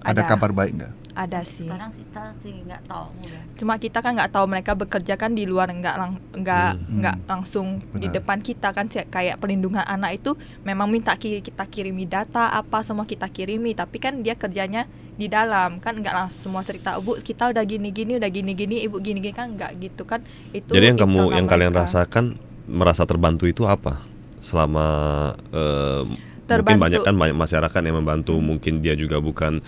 Ada kabar baik nggak? Ada sih. Sekarang kita sih nggak tahu ya. Cuma kita kan nggak tahu mereka bekerja kan di luar, nggak langsung di depan kita kan. Kayak perlindungan anak itu memang minta kita kirimi data apa semua kita kirimi, tapi kan dia kerjanya di dalam kan, nggak langsung semua cerita, Bu kita udah gini ibu gini kan, nggak gitu kan. Itu jadi yang kalian rasakan merasa terbantu itu apa selama mungkin banyak masyarakat yang membantu, mungkin dia juga bukan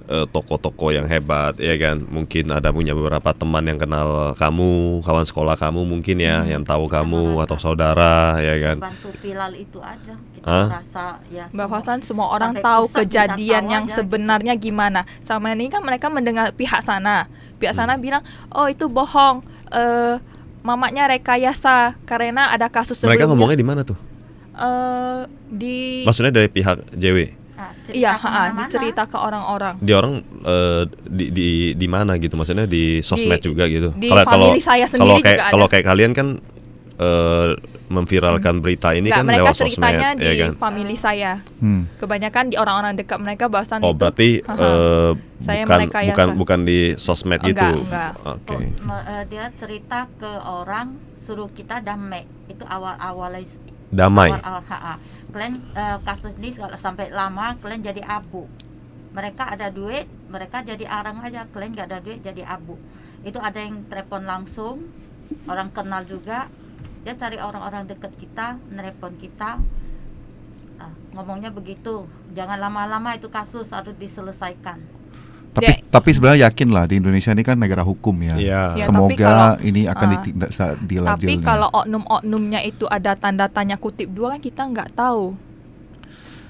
tokoh-tokoh yang hebat ya kan, mungkin ada punya beberapa teman yang kenal kamu, kawan sekolah kamu mungkin ya, yang tahu kamu atau saudara ya kan. Bantu viral itu aja kita merasa ya bahwasan semua orang tahu kejadian yang sebenarnya gitu. Gimana sama ini kan mereka mendengar pihak sana bilang oh itu bohong, mamanya rekayasa karena ada kasus sebelumnya. Mereka ngomongnya di mana tuh? Maksudnya dari pihak JW? Iya, dicerita ke orang-orang. Di orang di mana gitu, maksudnya di sosmed juga gitu. Di family saya sendiri juga ada. Kalau kayak kalian kan memviralkan berita ini kan mereka lewat sosmed, ceritanya di ya kan? family saya. Kebanyakan di orang-orang dekat mereka bahasan itu. Berarti saya bukan di sosmed itu. Enggak. Oke. Dia cerita ke orang, suruh kita damai. Itu awal-awal damai. Kalian kasus ini kalau sampai lama kalian jadi abu. Mereka ada duit, mereka jadi arang aja. Kalian nggak ada duit jadi abu. Itu ada yang telepon langsung, orang kenal juga. Dia cari orang-orang dekat kita, nerepon kita, ngomongnya begitu. Jangan lama-lama, itu kasus harus diselesaikan. Tapi sebenarnya yakin lah di Indonesia ini kan negara hukum ya. Semoga ini akan ditindak dilanjutkan. Tapi kalau oknum-oknumnya itu ada tanda tanya kutip 2 kan kita nggak tahu.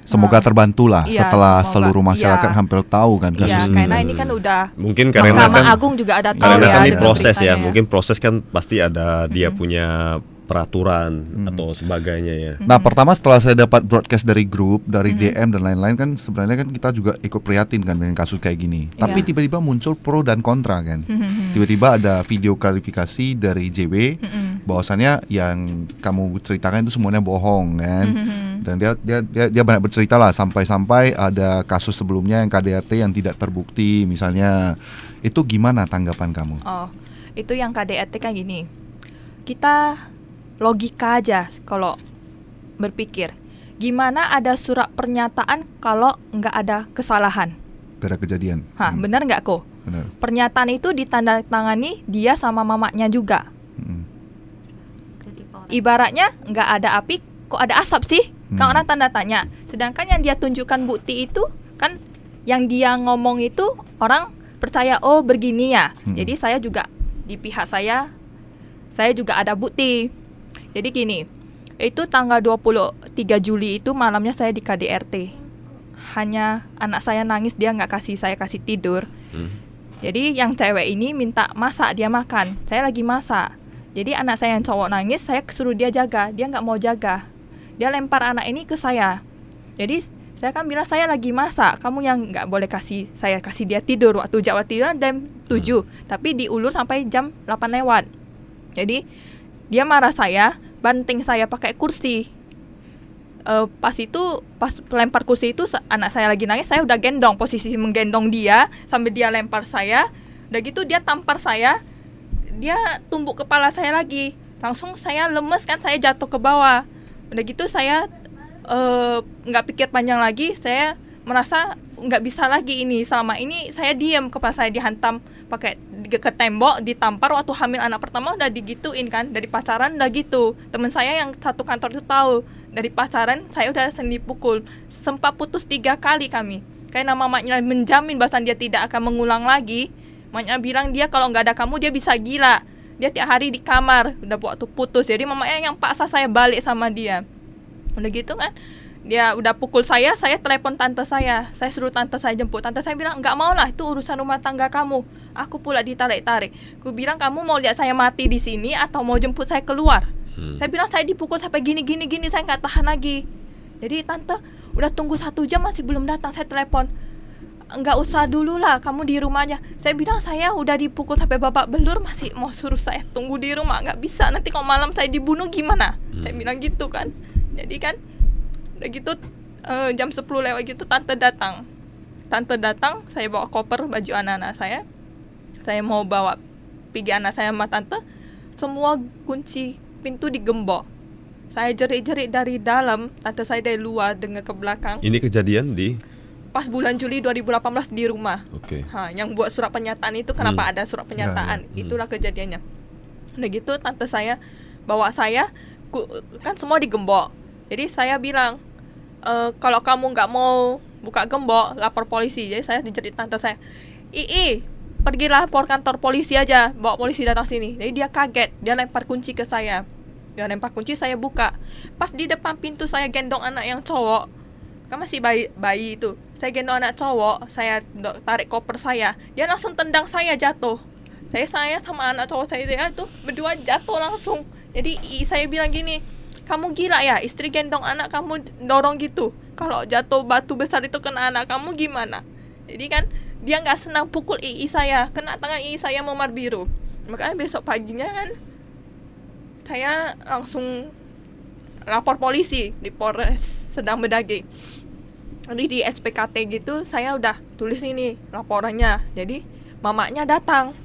Semoga terbantulah setelah seluruh masyarakat hampir tahu kan kasus ini. Karena ini kan udah mungkin karena Mahkamah Agung juga ada tahu karena ya. Kan diproses ya. Mungkin proses kan pasti ada dia punya peraturan atau sebagainya ya. Nah, pertama setelah saya dapat broadcast dari grup, dari DM dan lain-lain kan sebenarnya kan kita juga ikut prihatin kan dengan kasus kayak gini. Tapi tiba-tiba muncul pro dan kontra kan. Tiba-tiba ada video klarifikasi dari JW bahwasannya yang kamu ceritakan itu semuanya bohong kan. Dan dia banyak bercerita lah sampai ada kasus sebelumnya yang KDRT yang tidak terbukti misalnya. Itu gimana tanggapan kamu? Itu yang KDRT kan gini. Kita logika aja kalau berpikir. Gimana ada surat pernyataan kalau nggak ada kesalahan? Gak ada kejadian. Benar nggak kok? Benar. Pernyataan itu ditandatangani dia sama mamanya juga. Ibaratnya nggak ada api, kok ada asap sih? Kan orang tanda tanya. Sedangkan yang dia tunjukkan bukti itu kan yang dia ngomong itu orang percaya begini ya. Jadi saya juga di pihak saya juga ada bukti. Jadi gini, itu tanggal 23 Juli itu malamnya saya di KDRT. Hanya anak saya nangis, dia nggak saya kasih tidur. Jadi yang cewek ini minta masak, dia makan. Saya lagi masak. Jadi anak saya yang cowok nangis, saya suruh dia jaga. Dia nggak mau jaga. Dia lempar anak ini ke saya. Jadi saya kan bilang saya lagi masak. Kamu yang nggak boleh saya kasih dia tidur. Waktu tidur jam 7. Tapi diulur sampai jam 8 lewat. Jadi dia marah saya, banting saya pakai kursi. Pas lempar kursi itu anak saya lagi nangis, saya udah gendong, posisi menggendong dia sambil dia lempar saya. Udah gitu dia tampar saya, dia tumbuk kepala saya lagi. Langsung saya lemes kan, saya jatuh ke bawah. Udah gitu saya nggak pikir panjang lagi, saya merasa nggak bisa lagi ini. Selama ini saya diam, kepala saya dihantam pakai ke tembok, ditampar. Waktu hamil anak pertama udah digituin kan, dari pacaran udah gitu. Temen saya yang satu kantor itu tahu, dari pacaran saya udah sering dipukul. Sempat putus 3 kali kami, karena mamanya menjamin bahwa dia tidak akan mengulang lagi. Mamanya bilang dia kalau nggak ada kamu dia bisa gila. Dia tiap hari di kamar, udah waktu putus. Jadi mamanya yang paksa saya balik sama dia. Udah gitu kan, dia udah pukul saya telepon tante saya suruh tante saya jemput. Tante saya bilang nggak mau lah, itu urusan rumah tangga kamu. Aku pula ditarik-tarik. Aku bilang kamu mau lihat saya mati di sini atau mau jemput saya keluar? Saya bilang saya dipukul sampai gini, saya nggak tahan lagi. Jadi tante udah tunggu 1 jam masih belum datang. Saya telepon, nggak usah dulu lah, kamu di rumahnya. Saya bilang saya udah dipukul sampai babak belur, masih mau suruh saya tunggu di rumah? Nggak bisa, nanti kalau malam saya dibunuh gimana? Saya bilang gitu kan. Jadi kan udah gitu jam 10 lewat gitu tante datang, saya bawa koper baju anak-anak saya mau bawa pergi anak saya sama tante. Semua kunci pintu digembok, saya jerit-jerit dari dalam, tante saya dari luar dengar ke belakang. Ini kejadian di pas bulan Juli 2018 di rumah. Yang buat surat pernyataan itu kenapa ada surat pernyataan, itulah kejadiannya. Udah gitu tante saya bawa saya, kan semua digembok. Jadi saya bilang, kalau kamu nggak mau buka gembok, lapor polisi. Jadi saya dijerit tante saya, pergi lapor kantor polisi aja, bawa polisi datang sini. Jadi dia kaget, dia lempar kunci ke saya. Dia lempar kunci, saya buka. Pas di depan pintu saya gendong anak yang cowok, kan masih bayi itu. Saya gendong anak cowok, saya tarik koper saya, dia langsung tendang saya jatuh. Saya sama anak cowok saya itu berdua jatuh langsung. Jadi saya bilang gini, kamu gila ya, istri gendong anak kamu dorong gitu. Kalau jatuh batu besar itu kena anak kamu gimana? Jadi kan dia nggak senang pukul saya, kena tangan saya memar biru. Makanya besok paginya kan saya langsung lapor polisi di Polres Sedang Bedage. Jadi di SPKT gitu saya udah tulis ini laporannya. Jadi mamanya datang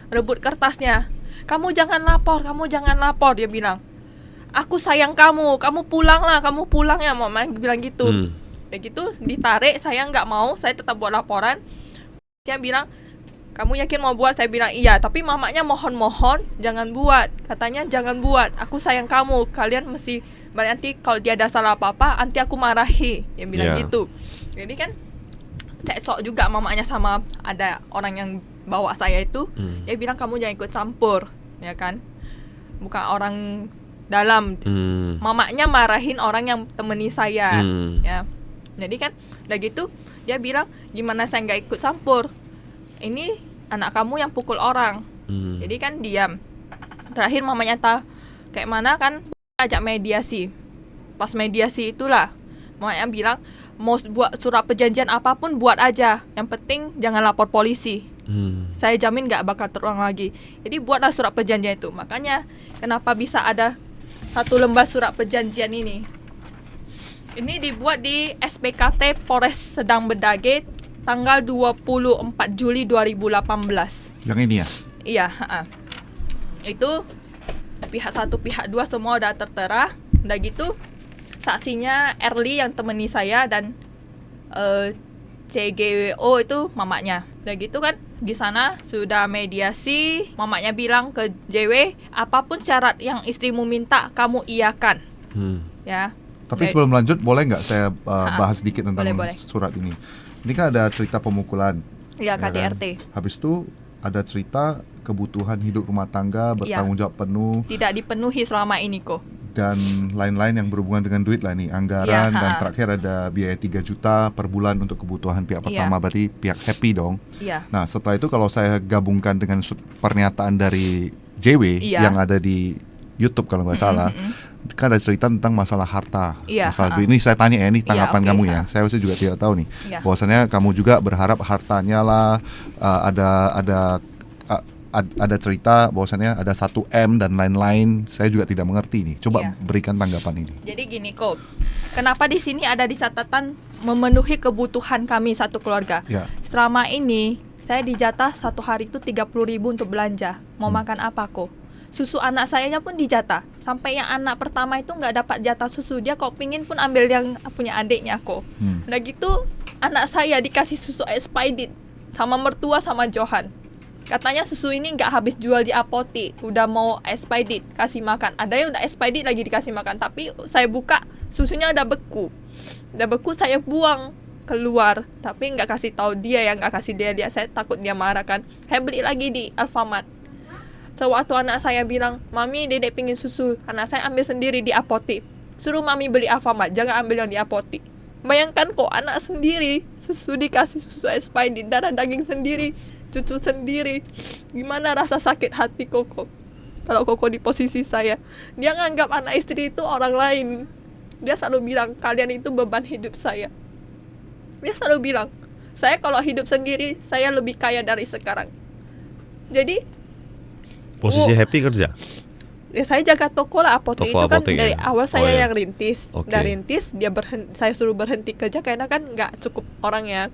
rebut kertasnya. Kamu jangan lapor, dia bilang. Aku sayang kamu pulang ya, mama bilang gitu. Udah gitu ditarik, saya nggak mau, saya tetap buat laporan. Dia bilang, kamu yakin mau buat? Saya bilang iya, tapi mamanya mohon jangan buat. Katanya jangan buat, aku sayang kamu, kalian mesti, nanti kalau dia ada salah apa-apa, nanti aku marahi. Dia bilang gitu. Jadi kan cekcok juga mamanya sama ada orang yang bawa saya itu. Dia bilang kamu jangan ikut campur, ya kan, bukan orang dalam. Mamanya marahin orang yang temani saya, ya. Jadi kan udah gitu dia bilang gimana saya nggak ikut campur, ini anak kamu yang pukul orang. Jadi kan diam. Terakhir mamanya kayak mana kan ajak mediasi. Pas mediasi itulah mamanya bilang mau buat surat perjanjian apapun buat aja, yang penting jangan lapor polisi. Saya jamin gak bakal terulang lagi. Jadi buatlah surat perjanjian itu. Makanya kenapa bisa ada 1 lembar surat perjanjian ini. Ini dibuat di SPKT Polres Sedang Bedage tanggal 24 Juli 2018. Yang ini ya? Iya, itu pihak 1, pihak 2 semua udah tertera. Udah gitu saksinya Erli yang temani saya dan CGWO itu mamanya. Udah gitu kan di sana sudah mediasi, mamanya bilang ke JW, apapun syarat yang istrimu minta kamu iyakan. Ya. Tapi sebelum lanjut boleh nggak saya bahas sedikit tentang boleh. surat ini. Ini kan ada cerita pemukulan. Iya, KDRT. Kan? Habis itu ada cerita kebutuhan hidup rumah tangga bertanggung jawab penuh. Tidak dipenuhi selama ini kok. Dan lain-lain yang berhubungan dengan duit lah nih, anggaran, dan terakhir ada biaya 3 juta per bulan untuk kebutuhan pihak pertama, berarti pihak happy dong. Nah setelah itu kalau saya gabungkan dengan pernyataan dari JW yang ada di YouTube kalau nggak salah, kan ada cerita tentang masalah harta, masalah duit. Ini saya tanya ya, ini tanggapan kamu ya. Saya juga tidak tahu nih. Bahwasannya kamu juga berharap hartanya lah, ada cerita bahwasannya ada 1M dan lain-lain. Saya juga tidak mengerti nih. Coba berikan tanggapan ini. Jadi gini kok, kenapa di sini ada di catatan memenuhi kebutuhan kami satu keluarga. Selama ini saya dijatah satu hari itu 30.000 untuk belanja. Mau makan apa kok? Susu anak sayanya pun dijatah. Sampai yang anak pertama itu nggak dapat jatah susu. Dia kok pingin pun ambil yang punya adiknya kok. Udah gitu anak saya dikasih susu expired sama mertua sama Johan. Katanya susu ini nggak habis jual di apotek, udah mau expired kasih makan. Ada yang udah expired lagi dikasih makan, tapi saya buka susunya udah beku. Saya buang keluar, tapi nggak kasih tahu dia, yang nggak kasih dia. Saya takut dia marah kan. Saya beli lagi di Alfamart. Sewaktu anak saya bilang, mami dedek pingin susu, anak saya ambil sendiri di apotek. Suruh mami beli Alfamart, jangan ambil yang di apotek. Bayangkan kok anak sendiri susu dikasih susu expired, darah daging sendiri, cucu sendiri. Gimana rasa sakit hati Koko kalau Koko di posisi saya. Dia nganggap anak istri itu orang lain. Dia selalu bilang kalian itu beban hidup saya. Dia selalu bilang saya kalau hidup sendiri saya lebih kaya dari sekarang. Jadi posisi happy kerja? Ya saya jaga toko lah, apotek itu kan dari awal saya yang rintis. Okay. Rintis dia saya suruh berhenti kerja karena kan nggak cukup orangnya.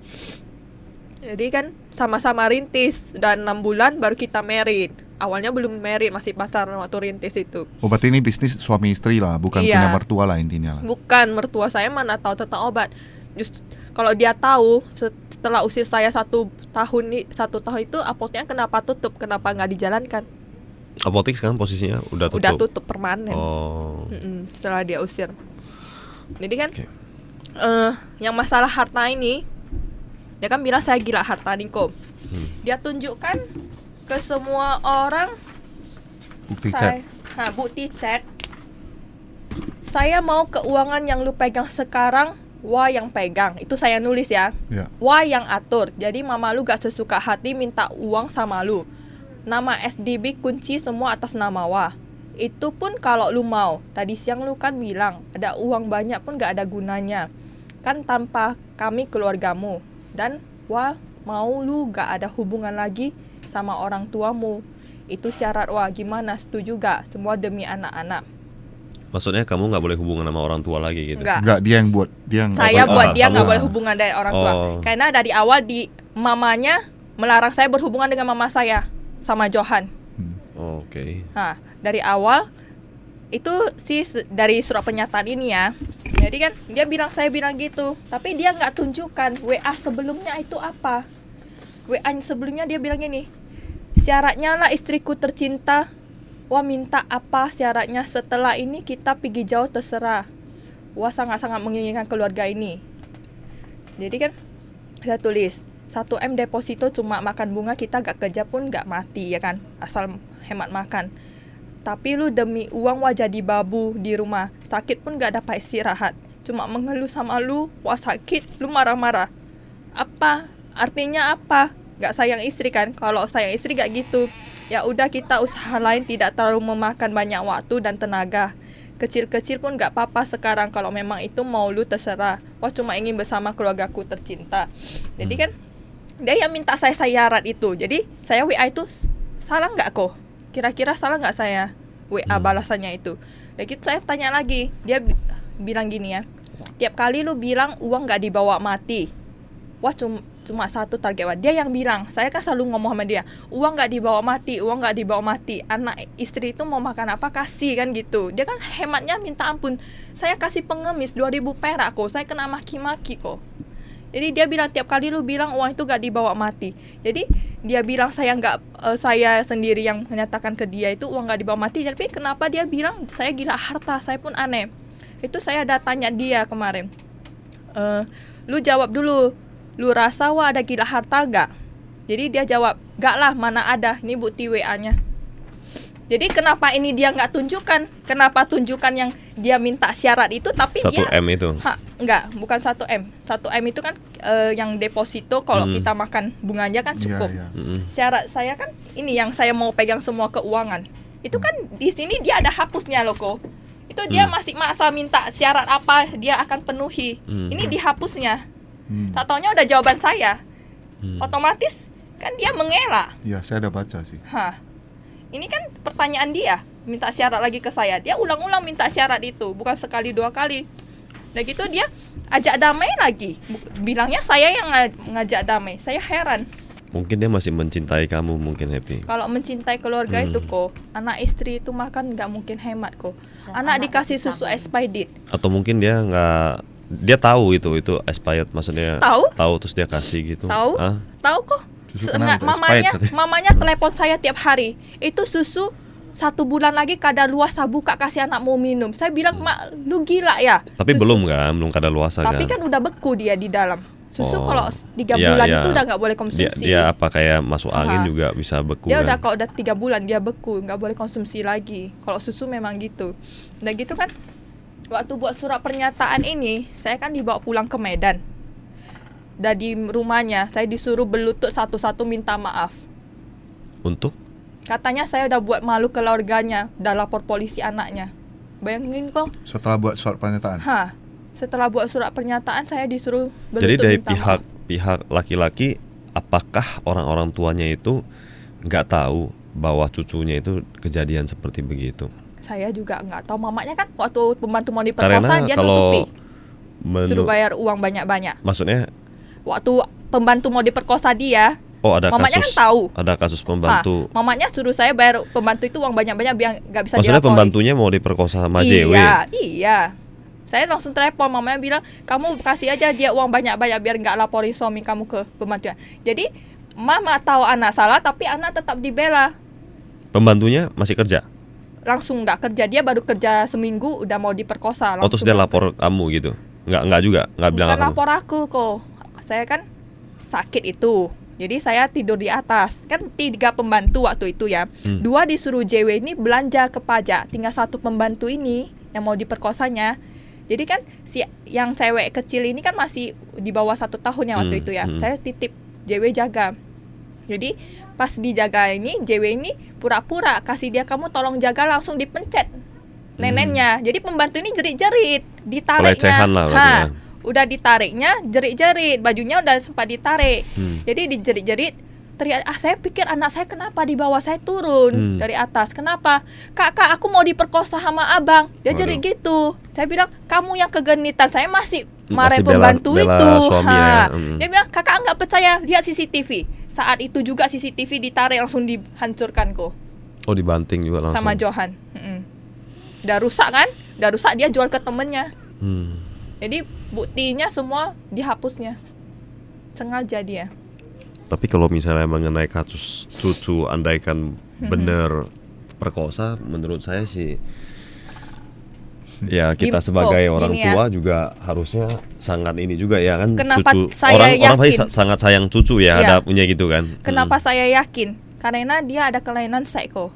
Jadi kan sama-sama rintis dan 6 bulan baru kita married. Awalnya belum married, masih pacaran waktu rintis itu. Oh berarti ini bisnis suami istri lah, bukan punya mertua lah intinya lah. Bukan, mertua saya mana tahu tentang obat. Just kalau dia tahu setelah usia saya 1 tahun itu apoteknya kenapa tutup, kenapa nggak dijalankan? Apotek sekarang posisinya udah tutup? Udah tutup permanen. Setelah dia usir. Jadi kan yang masalah harta ini, dia kan bilang saya gila harta nih kok. Dia tunjukkan ke semua orang bukti chat. Saya mau keuangan yang lu pegang sekarang, Wah yang pegang. Itu saya nulis ya. Wah yang atur. Jadi mama lu gak sesuka hati minta uang sama lu. Nama SDB kunci semua atas nama Wah. Itu pun kalau lu mau. Tadi siang lu kan bilang ada uang banyak pun gak ada gunanya. Kan tanpa kami keluargamu. Dan Wah mau lu gak ada hubungan lagi sama orang tuamu. Itu syarat Wah. Gimana, setuju gak? Semua demi anak-anak. Maksudnya kamu nggak boleh hubungan sama orang tua lagi gitu? Enggak, dia yang buat. Saya buat dia nggak boleh hubungan dari orang tua. Karena dari awal mamanya melarang saya berhubungan dengan mama saya sama Johan. Oke. Nah, dari awal itu sih dari surat pernyataan ini ya. Jadi kan saya bilang gitu, tapi dia nggak tunjukkan WA sebelumnya itu apa. WA sebelumnya dia bilang gini, syaratnya lah istriku tercinta. Wah, minta apa syaratnya, setelah ini kita pergi jauh terserah. Wah, sangat-sangat menginginkan keluarga ini. Jadi kan saya tulis 1M deposito cuma makan bunga, kita gak kerja pun gak mati ya kan, asal hemat makan. Tapi lu demi uang wah jadi babu di rumah, sakit pun gak dapat istirahat, cuma mengeluh sama lu, wah sakit lu marah-marah. Apa artinya apa? Gak sayang istri kan? Kalau sayang istri gak gitu. Ya udah, kita usaha lain tidak terlalu memakan banyak waktu dan tenaga. Kecil-kecil pun gak apa-apa sekarang, kalau memang itu mau lu terserah. Wah, cuma ingin bersama keluargaku tercinta. Jadi kan dia yang minta saya syarat itu. Jadi saya WA itu salah gak kok? Kira-kira salah gak saya WA balasannya itu? Dan gitu saya tanya lagi. Dia bilang gini ya, tiap kali lu bilang uang gak dibawa mati. Wah, cuma satu target. Dia yang bilang, saya kan selalu ngomong sama dia, uang gak dibawa mati, uang gak dibawa mati. Anak istri itu mau makan apa kasih kan gitu. Dia kan hematnya minta ampun. Saya kasih pengemis 2.000 perak kok, saya kena maki-maki kok. Jadi dia bilang tiap kali lu bilang uang itu gak dibawa mati. Jadi dia bilang saya sendiri yang menyatakan ke dia itu uang gak dibawa mati. Tapi kenapa dia bilang saya gila harta? Saya pun aneh. Itu saya ada tanya dia kemarin, lu jawab dulu, lu rasa wah ada gila harta gak? Jadi dia jawab, gak lah, mana ada, ini bukti WA-nya. Jadi kenapa ini dia gak tunjukkan? Kenapa tunjukkan yang dia minta syarat itu, tapi 1M itu? Enggak, bukan 1M. 1M itu kan yang deposito, kalau kita makan bunganya kan cukup. Syarat saya kan ini yang saya mau pegang semua keuangan. Itu kan di sini dia ada hapusnya loh kok. Itu dia masih masa minta syarat apa dia akan penuhi. Ini dihapusnya. Tak taunya udah jawaban saya. Otomatis kan dia mengelak. Iya, saya ada baca sih. Ini kan pertanyaan dia, minta syarat lagi ke saya. Dia ulang-ulang minta syarat itu, bukan sekali 2 kali. Udah gitu dia ajak damai lagi. Bilangnya saya yang ngajak damai. Saya heran. Mungkin dia masih mencintai kamu, mungkin Happy. Kalau mencintai keluarga itu kok, anak istri itu makan nggak mungkin hemat kok. Anak dikasih susu expired. Atau mungkin dia nggak, dia tahu itu expired, maksudnya tahu terus dia kasih gitu. Tahu kok. Mamanya telepon saya tiap hari. Itu susu 1 bulan lagi kadaluarsa, buka kasih anakmu minum. Saya bilang, mak lu gila ya. Tapi susu. belum kadaluarsa kan. Tapi kan udah beku dia di dalam. Susu kalau 3 bulan itu udah nggak boleh konsumsi. Dia apa kayak masuk angin juga bisa beku. Dia kan? kalau udah 3 bulan dia beku, nggak boleh konsumsi lagi. Kalau susu memang gitu. Udah gitu kan, waktu buat surat pernyataan ini, saya kan dibawa pulang ke Medan. Dari rumahnya, saya disuruh berlutut satu-satu minta maaf. Untuk? Katanya saya udah buat malu keluarganya, udah lapor polisi anaknya. Bayangin kok. Setelah buat surat pernyataan? Setelah buat surat pernyataan saya disuruh berlutut. Jadi dari minta maaf. pihak laki-laki, apakah orang-orang tuanya itu nggak tahu bahwa cucunya itu kejadian seperti begitu? Saya juga nggak tahu. Mamanya kan waktu pembantu mau diperkosa dia nutupi. Suruh bayar uang banyak-banyak. Maksudnya? Waktu pembantu mau diperkosa dia, mamanya kan tahu. Ada kasus pembantu. Mamanya suruh saya bayar pembantu itu uang banyak-banyak biar nggak bisa dilapori. Maksudnya pembantunya mau diperkosa sama JW? Iya. Saya langsung telepon, mamanya bilang, kamu kasih aja dia uang banyak-banyak biar nggak laporin suami kamu ke pembantunya. Jadi mama tahu anak salah, tapi anak tetap dibela. Pembantunya masih kerja? Langsung nggak kerja, dia baru kerja seminggu udah mau diperkosa. Terus dia lapor kamu gitu? Nggak juga? Nggak bilang kamu? Lapor aku kok. Saya kan sakit itu, jadi saya tidur di atas. Kan 3 pembantu waktu itu ya. 2 disuruh JW ini belanja ke pajak, tinggal 1 pembantu ini yang mau diperkosanya. Jadi kan yang cewek kecil ini kan masih di bawah 1 tahun ya waktu itu ya. Saya titip JW jaga. Jadi pas dijaga ini, JW ini pura-pura kasih dia, kamu tolong jaga, langsung dipencet neneknya. Jadi pembantu ini jerit-jerit, ditariknya. Pelecehan lah berarti ya. Udah ditariknya, jerit-jerit, bajunya udah sempat ditarik. Jadi dijerit-jerit, teriak, saya pikir anak saya kenapa di bawah saya turun dari atas. Kenapa? Kak, aku mau diperkosa sama abang. Dia jerit gitu. Saya bilang, kamu yang kegenitan. Saya masih marahin pembantu bela itu. Suami ya. Dia bilang, kakak nggak percaya, lihat CCTV. Saat itu juga CCTV ditarik, langsung dihancurkan kok. Oh, dibanting juga langsung. Sama Johan. Udah rusak kan? Udah rusak, dia jual ke temennya. Jadi buktinya semua dihapusnya. Sengaja dia. Tapi kalau misalnya mengenai kasus cucu, andaikan benar perkosa, menurut saya sih ya kita sebagai orang tua juga harusnya sangat ini juga ya kan. Kenapa cucu, saya orang pasti sangat sayang cucu ya, ada punya gitu kan. Kenapa saya yakin? Karena dia ada kelainan psycho.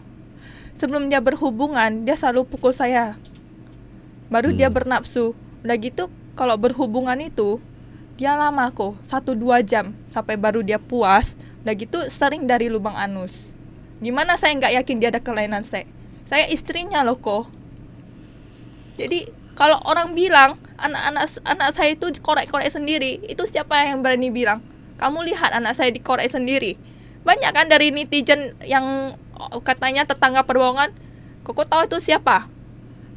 Sebelum dia berhubungan, dia selalu pukul saya. Baru dia bernafsu. Udah gitu kalau berhubungan itu dia lama kok, 1-2 jam sampai baru dia puas. Udah gitu sering dari lubang anus. Gimana saya nggak yakin dia ada kelainan seks? Saya istrinya loh kok. Jadi kalau orang bilang anak saya itu dikorek-korek sendiri, itu siapa yang berani bilang? Kamu lihat anak saya dikorek sendiri. Banyak kan dari netizen yang katanya tetangga perbohongan. Koko tahu itu siapa?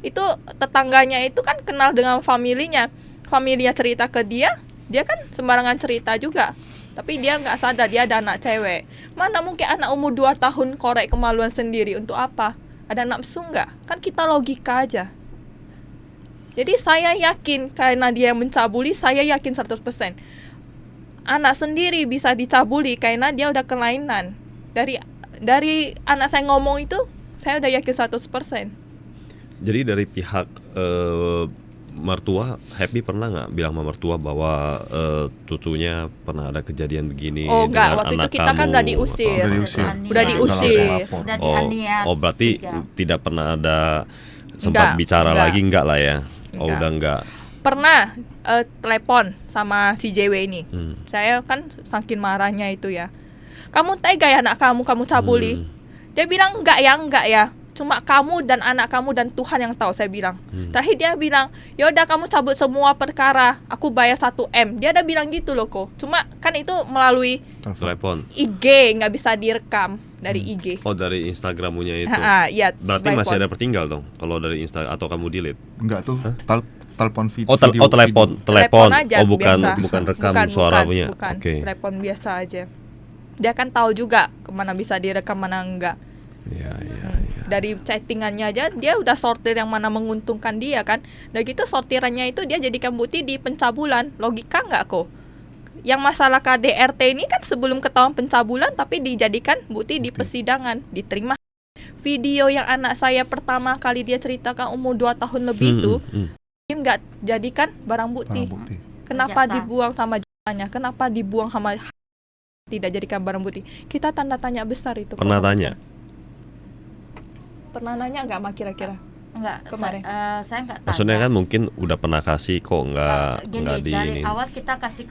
Itu tetangganya itu kan kenal dengan familinya. Familinya cerita ke dia kan sembarangan cerita juga. Tapi dia nggak sadar dia ada anak cewek. Mana mungkin anak umur 2 tahun korek kemaluan sendiri, untuk apa? Ada nafsu nggak? Kan kita logika aja. Jadi saya yakin karena dia yang mencabuli, saya yakin 100%. Anak sendiri bisa dicabuli karena dia udah kelainan. Dari anak saya ngomong itu, saya udah yakin 100%. Jadi dari pihak mertua, Happy pernah nggak bilang sama mertua bahwa cucunya pernah ada kejadian begini dengan anak kamu? Waktu itu kita kan udah diusir. Udah diusir. Berarti tidak pernah ada sempat bicara lagi, enggak lah ya? Oh, udah enggak. Pernah telepon sama si JW ini. Saya kan saking marahnya itu ya. Kamu tega ya anak kamu cabuli? Dia bilang enggak ya. Cuma kamu dan anak kamu dan Tuhan yang tahu, saya bilang. Terakhir dia bilang, yaudah kamu cabut semua perkara, aku bayar 1M. Dia ada bilang gitu loh kok. Cuma kan itu melalui telepon, IG, nggak bisa direkam dari IG. Oh, dari Instagramnya itu. Iya. Berarti masih ada pertinggal dong kalau dari Instagram, atau kamu delete? Enggak tuh. Telepon video. Telepon aja, bukan biasa. rekam suara punya. Bukan. Telepon biasa aja. Dia kan tahu juga kemana bisa direkam, mana enggak. Iya. Dari chattingannya aja dia udah sortir yang mana menguntungkan dia kan. Dan gitu sortirannya itu dia jadikan bukti di pencabulan. Logika nggak kok? Yang masalah KDRT ini kan sebelum ketahuan pencabulan tapi dijadikan bukti di persidangan, diterima. Video yang anak saya pertama kali dia ceritakan umur 2 tahun lebih itu dia nggak jadikan barang bukti. Kenapa dibuang sama jasanya? Kenapa dibuang sama tidak jadikan barang bukti? Kita tanda tanya besar itu. Pernah tanya? Pernah nanya nggak Mak kira-kira? Enggak, kemarin. Saya nggak tanya. Maksudnya kan mungkin udah pernah kasih kok, nggak di dari ini. awal kita kasih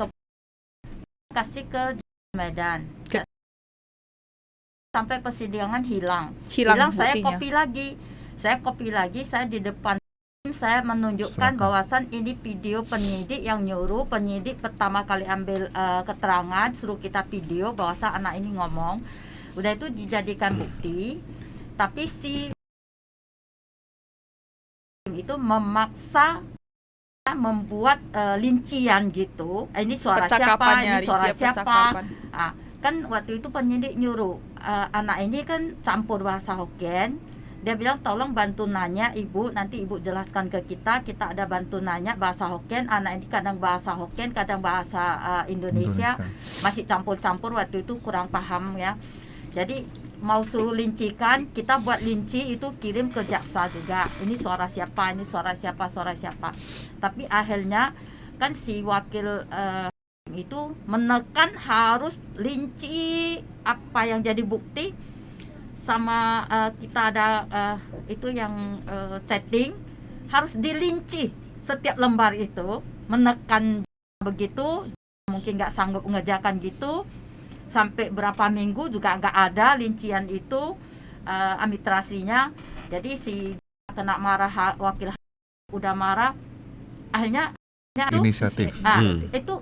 ke Medan. Sampai persidangan hilang saya copy lagi, saya di depan saya menunjukkan bahwasan ini video penyidik yang nyuruh, penyidik pertama kali ambil keterangan, suruh kita video bahwasan anak ini ngomong. Udah itu dijadikan bukti. Tapi si itu memaksa membuat lincian gitu. Ini suara siapa? Ini suara siapa? Kan waktu itu penyidik nyuruh anak ini kan campur bahasa Hokkien. Dia bilang tolong bantu nanya ibu, nanti ibu jelaskan ke kita ada bantu nanya bahasa Hokkien. Anak ini kadang bahasa Hokkien, kadang bahasa Indonesia. Masih campur-campur, waktu itu kurang paham ya. Jadi mau suruh lincikan, kita buat linci itu kirim ke jaksa juga. Ini suara siapa, ini suara siapa. Tapi akhirnya kan si wakil itu menekan harus linci apa yang jadi bukti. Sama kita ada itu yang chatting harus dilinci setiap lembar itu, menekan begitu. Mungkin nggak sanggup mengerjakan gitu. Sampai berapa minggu juga nggak ada lincian itu, administrasinya. Jadi si kena marah, wakil udah marah, akhirnya inisiatif itu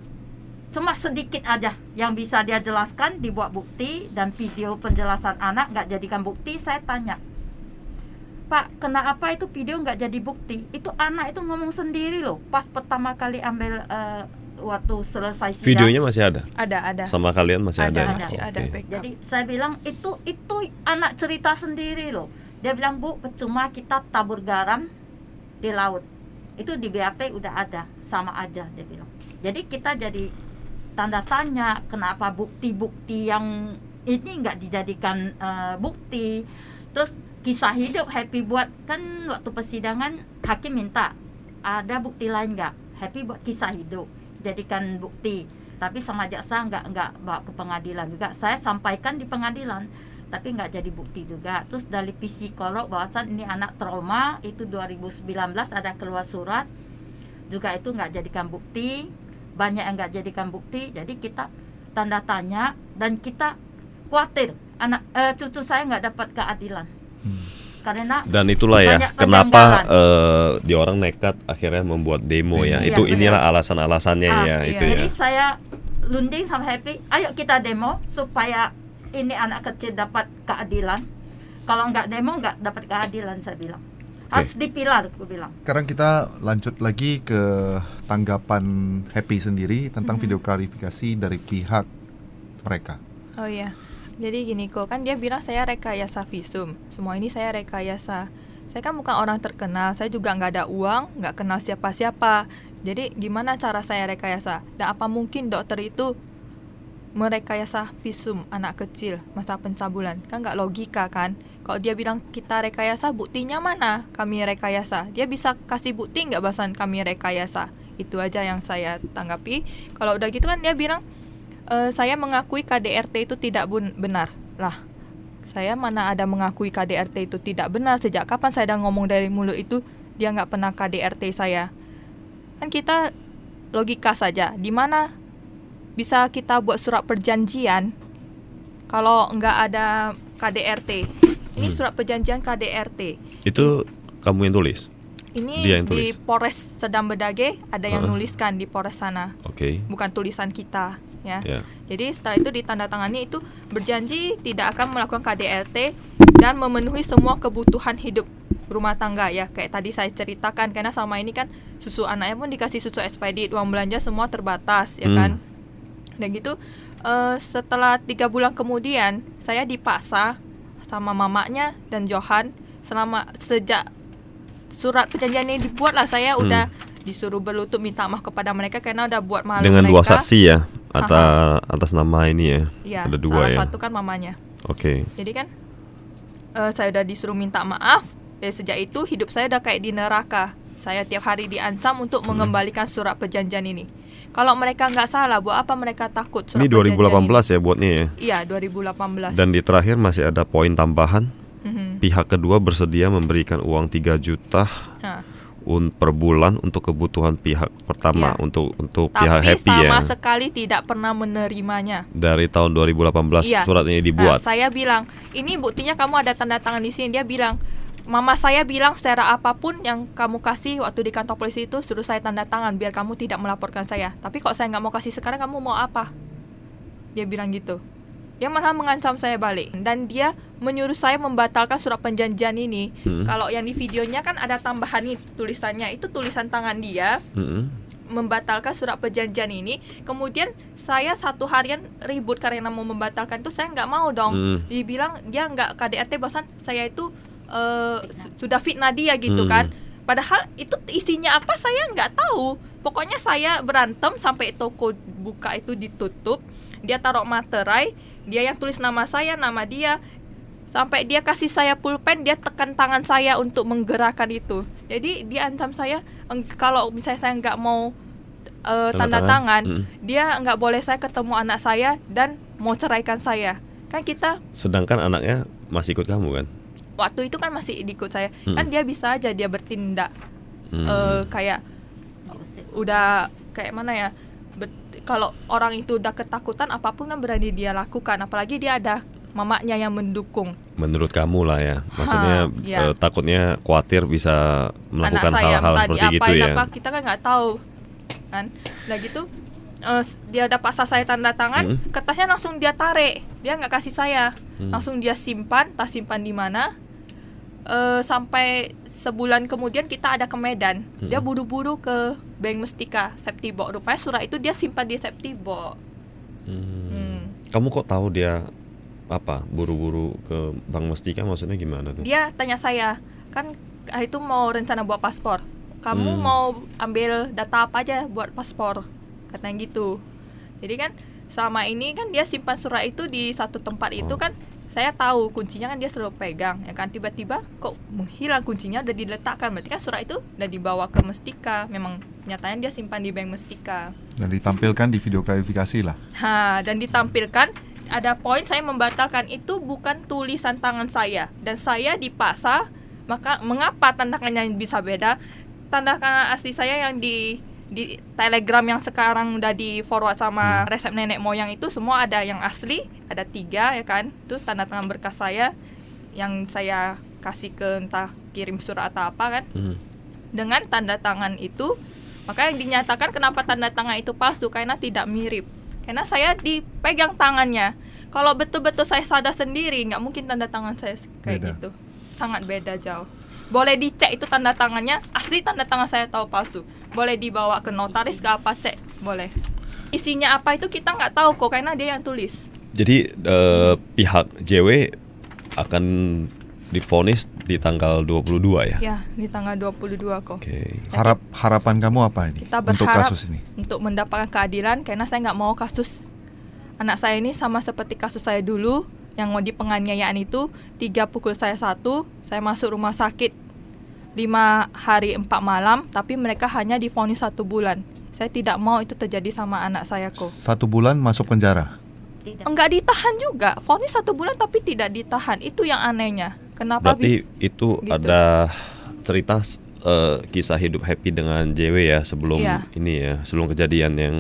cuma sedikit aja yang bisa dia jelaskan, dibuat bukti, dan video penjelasan anak nggak jadikan bukti. Saya tanya, Pak, kenapa itu video nggak jadi bukti? Itu anak itu ngomong sendiri loh, pas pertama kali ambil waktu selesai sidang. Videonya masih ada? Ada. Sama kalian masih ada? Masih ada. Jadi saya bilang itu anak cerita sendiri loh. Dia bilang, Bu, percuma kita tabur garam di laut. Itu di BAP udah ada, sama aja dia bilang. Jadi kita jadi tanda tanya, kenapa bukti-bukti yang ini nggak dijadikan bukti. Terus kisah hidup Happy buat, kan waktu persidangan hakim minta ada bukti lain nggak, Happy buat kisah hidup jadikan bukti, tapi sama jaksa nggak bawa ke pengadilan juga. Saya sampaikan di pengadilan tapi nggak jadi bukti juga. Terus dari psikolog bahwasan ini anak trauma, itu 2019 ada keluar surat juga, itu nggak jadikan bukti. Banyak yang nggak jadikan bukti. Jadi kita tanda tanya, dan kita khawatir cucu saya nggak dapat keadilan. Karena dan itulah ya kenapa dia orang nekat akhirnya membuat demo ya. Itu inilah alasan-alasannya ya. Itu jadi ya. Saya lunding sama Happy, ayo kita demo supaya ini anak kecil dapat keadilan. Kalau nggak demo nggak dapat keadilan, saya bilang. Harus dipilar, gue bilang. Sekarang kita lanjut lagi ke tanggapan Happy sendiri tentang video klarifikasi dari pihak mereka. Oh iya, jadi gini kok, kan dia bilang saya rekayasa visum. Semua ini saya rekayasa. Saya kan bukan orang terkenal, saya juga nggak ada uang, nggak kenal siapa-siapa. Jadi gimana cara saya rekayasa? Dan apa mungkin dokter itu merekayasa visum anak kecil masa pencabulan? Kan nggak logika kan? Kalau dia bilang kita rekayasa, buktinya mana kami rekayasa? Dia bisa kasih bukti nggak bahasan kami rekayasa? Itu aja yang saya tanggapi. Kalau udah gitu kan dia bilang saya mengakui KDRT itu tidak benar. Lah, saya mana ada mengakui KDRT itu tidak benar? Sejak kapan saya udah ngomong dari mulut itu dia nggak pernah KDRT saya? Kan kita logika saja. Di mana bisa kita buat surat perjanjian kalau nggak ada KDRT? Ini surat perjanjian KDRT. Itu kamu yang tulis? Ini dia yang di tulis? Polres Sedang Bedage ada yang nuliskan di Polres sana. Oke. Bukan tulisan kita ya. Yeah. Jadi setelah itu ditandatangani, itu berjanji tidak akan melakukan KDRT dan memenuhi semua kebutuhan hidup rumah tangga ya. Kayak tadi saya ceritakan, karena sama ini kan susu anaknya pun dikasih susu ekspedit, uang belanja semua terbatas ya kan. Dan gitu setelah 3 bulan kemudian saya dipaksa sama mamanya dan Johan, sejak surat perjanjian ini dibuat lah, saya udah disuruh berlutut minta maaf kepada mereka karena udah buat malu dengan mereka. 2 saksi ya atas nama ini ya. Ya, ada 2 salah ya. satu kan mamanya. Oke. Jadi kan saya udah disuruh minta maaf. Dari sejak itu hidup saya udah kayak di neraka. Saya tiap hari diancam untuk mengembalikan surat perjanjian ini. Kalau mereka nggak salah, buat apa mereka takut surat Ini 2018 ini? ya buatnya ya? Iya, 2018. Dan di terakhir masih ada poin tambahan. Pihak kedua bersedia memberikan uang 3 juta per bulan untuk kebutuhan pihak pertama, untuk pihak Happy ya. Tapi sama sekali tidak pernah menerimanya. Dari tahun 2018 surat ini dibuat. Saya bilang, ini buktinya kamu ada tanda tangan di sini. Dia bilang, mama saya bilang secara apapun yang kamu kasih waktu di kantor polisi itu suruh saya tanda tangan biar kamu tidak melaporkan saya. Tapi kok saya nggak mau kasih sekarang, kamu mau apa? Dia bilang gitu. Dia malah mengancam saya balik, dan dia menyuruh saya membatalkan surat perjanjian ini. Kalau yang di videonya kan ada tambahan nih tulisannya, itu tulisan tangan dia. Membatalkan surat perjanjian ini. Kemudian saya 1 harian ribut karena mau membatalkan itu, saya nggak mau dong. Dibilang dia nggak KDRT, bahkan saya itu sudah fitnah dia gitu kan. Padahal itu isinya apa saya nggak tahu. Pokoknya saya berantem sampai toko buka itu ditutup. Dia taruh materai, dia yang tulis nama saya, nama dia. Sampai dia kasih saya pulpen, dia tekan tangan saya untuk menggerakkan itu. Jadi dia ancam saya, kalau misalnya saya nggak mau tanda tangan, dia nggak boleh saya ketemu anak saya dan mau ceraikan saya. Kan kita. Sedangkan anaknya masih ikut kamu kan? Waktu itu kan masih ikut saya. Kan dia bisa aja dia bertindak kayak udah kayak mana ya? Kalau orang itu udah ketakutan, apapun kan berani dia lakukan. Apalagi dia ada mamanya yang mendukung. Menurut kamu lah ya, maksudnya takutnya khawatir bisa melakukan hal-hal seperti gitu ya. Apa kita kan nggak tahu kan. Nah gitu dia udah paksa saya tanda tangan, kertasnya langsung dia tarik, dia nggak kasih saya, langsung dia simpan, tas simpan di mana, sampai sebulan kemudian kita ada ke Medan, dia buru-buru ke Bank Mestika Septibok, rupanya surat itu dia simpan di Septibok. Kamu kok tahu dia buru-buru ke Bank Mestika, maksudnya gimana tuh? Dia tanya saya, kan itu mau rencana buat paspor, kamu mau ambil data apa aja buat paspor, katanya gitu. Jadi kan selama ini kan dia simpan surat itu di satu tempat itu kan, saya tahu kuncinya kan dia selalu pegang, ya kan, tiba-tiba kok menghilang kuncinya, udah diletakkan, berarti kan surat itu udah dibawa ke Mestika, memang nyatanya dia simpan di Bank Mestika. Dan ditampilkan di video klarifikasi lah. Dan ditampilkan, ada poin saya membatalkan itu bukan tulisan tangan saya, dan saya dipaksa, maka mengapa tanda tangannya bisa beda? Tanda tangan asli saya yang di Telegram yang sekarang udah di forward sama resep nenek moyang itu semua ada yang asli, ada 3 ya kan, itu tanda tangan berkas saya yang saya kasih ke entah kirim surat atau apa kan, dengan tanda tangan itu. Maka yang dinyatakan kenapa tanda tangan itu palsu, karena tidak mirip, karena saya dipegang tangannya. Kalau betul-betul saya sadar sendiri, nggak mungkin tanda tangan saya kayak beda. Gitu, sangat beda jauh. Boleh dicek itu tanda tangannya asli, tanda tangan saya tahu palsu. Boleh dibawa ke notaris ke apa, cek, boleh. Isinya apa itu kita nggak tahu kok, karena dia yang tulis. Jadi pihak JW akan divonis di tanggal 22 ya? Ya, di tanggal 22 kok. Okay. Harapan kamu apa ini kita untuk kasus ini? Untuk mendapatkan keadilan, karena saya nggak mau kasus anak saya ini sama seperti kasus saya dulu, yang mau di penganiayaan itu, 3 pukul saya 1, saya masuk rumah sakit 5 hari 4 malam, tapi mereka hanya divonis 1 bulan. Saya tidak mau itu terjadi sama anak saya kok. 1 bulan masuk penjara? Tidak. Enggak ditahan juga, vonis 1 bulan tapi tidak ditahan, itu yang anehnya. Kenapa? Berarti itu gitu. Ada cerita kisah hidup happy dengan JW ya sebelum ini ya, sebelum kejadian yang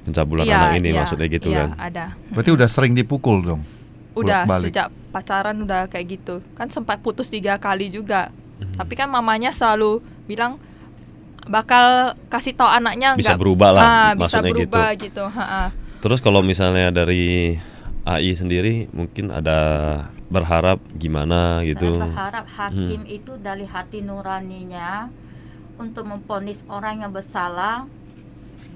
pencabulan anak ini, maksudnya gitu kan? Ada. Berarti udah sering dipukul dong? Udah sejak pacaran udah kayak gitu. Kan sempat putus 3 kali juga. Tapi kan mamanya selalu bilang bakal kasih tahu anaknya bisa berubah lah, bisa maksudnya berubah gitu. Terus kalau misalnya dari AI sendiri mungkin ada berharap gimana gitu? Saya berharap hakim itu dari hati nuraninya untuk memvonis orang yang bersalah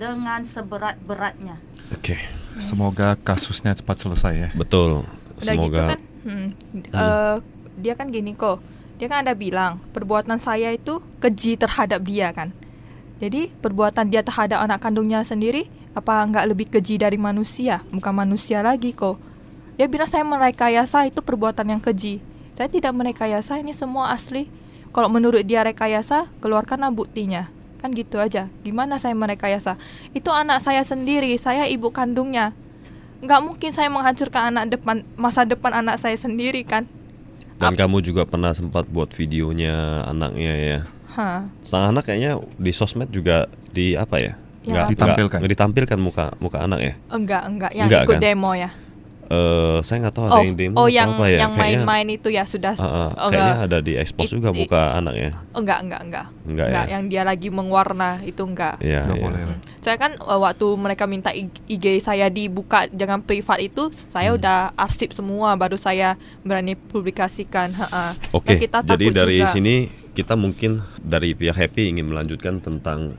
dengan seberat-beratnya. Oke. Semoga kasusnya cepat selesai ya. Betul. Semoga. Gitu kan, dia kan gini kok. Dia kan ada bilang perbuatan saya itu keji terhadap dia kan. Jadi perbuatan dia terhadap anak kandungnya sendiri apa nggak lebih keji dari manusia? Bukan manusia lagi kok. Dia bilang saya merekayasa, itu perbuatan yang keji. Saya tidak merekayasa, ini semua asli. Kalau menurut dia rekayasa, keluarkanlah buktinya. Kan gitu aja. Gimana saya merekayasa? Itu anak saya sendiri, saya ibu kandungnya. Nggak mungkin saya menghancurkan masa depan anak saya sendiri kan. Dan kamu juga pernah sempat buat videonya anaknya ya. Sang anak kayaknya di sosmed juga di apa ya? Ditampilkan. Nggak ditampilkan muka anak ya? Enggak. Yang ikut kan? Demo ya. Saya nggak tahu ada yang demo atau yang, apa ya. Yang main-main itu ya sudah. Kayaknya ada di expose juga muka anaknya. Enggak. Ya? Yang dia lagi mengwarna itu enggak. Iya. Saya kan waktu mereka minta IG saya dibuka jangan privat itu, saya udah arsip semua, baru saya berani publikasikan. Oke. Jadi dari juga. Sini kita mungkin dari pihak Happy ingin melanjutkan tentang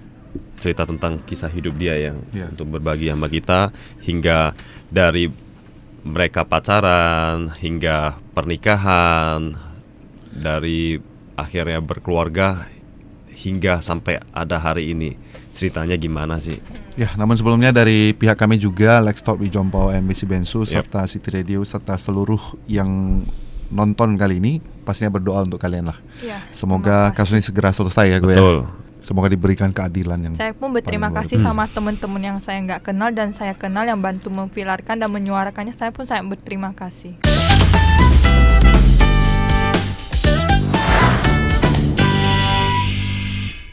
cerita tentang kisah hidup dia yang untuk berbagi sama kita, hingga dari mereka pacaran hingga pernikahan, dari akhirnya berkeluarga hingga sampai ada hari ini. Ceritanya gimana sih? Ya, namun sebelumnya dari pihak kami juga Lex Talk Wijompao MBC Bensu serta City Radio serta seluruh yang nonton kali ini pastinya berdoa untuk kalian lah. Semoga kasus ini segera selesai ya gue. Betul. Semoga diberikan keadilan yang. Saya pun berterima kasih sama teman-teman yang saya nggak kenal dan saya kenal yang bantu memvilarkan dan menyuarakannya. Saya pun sangat berterima kasih.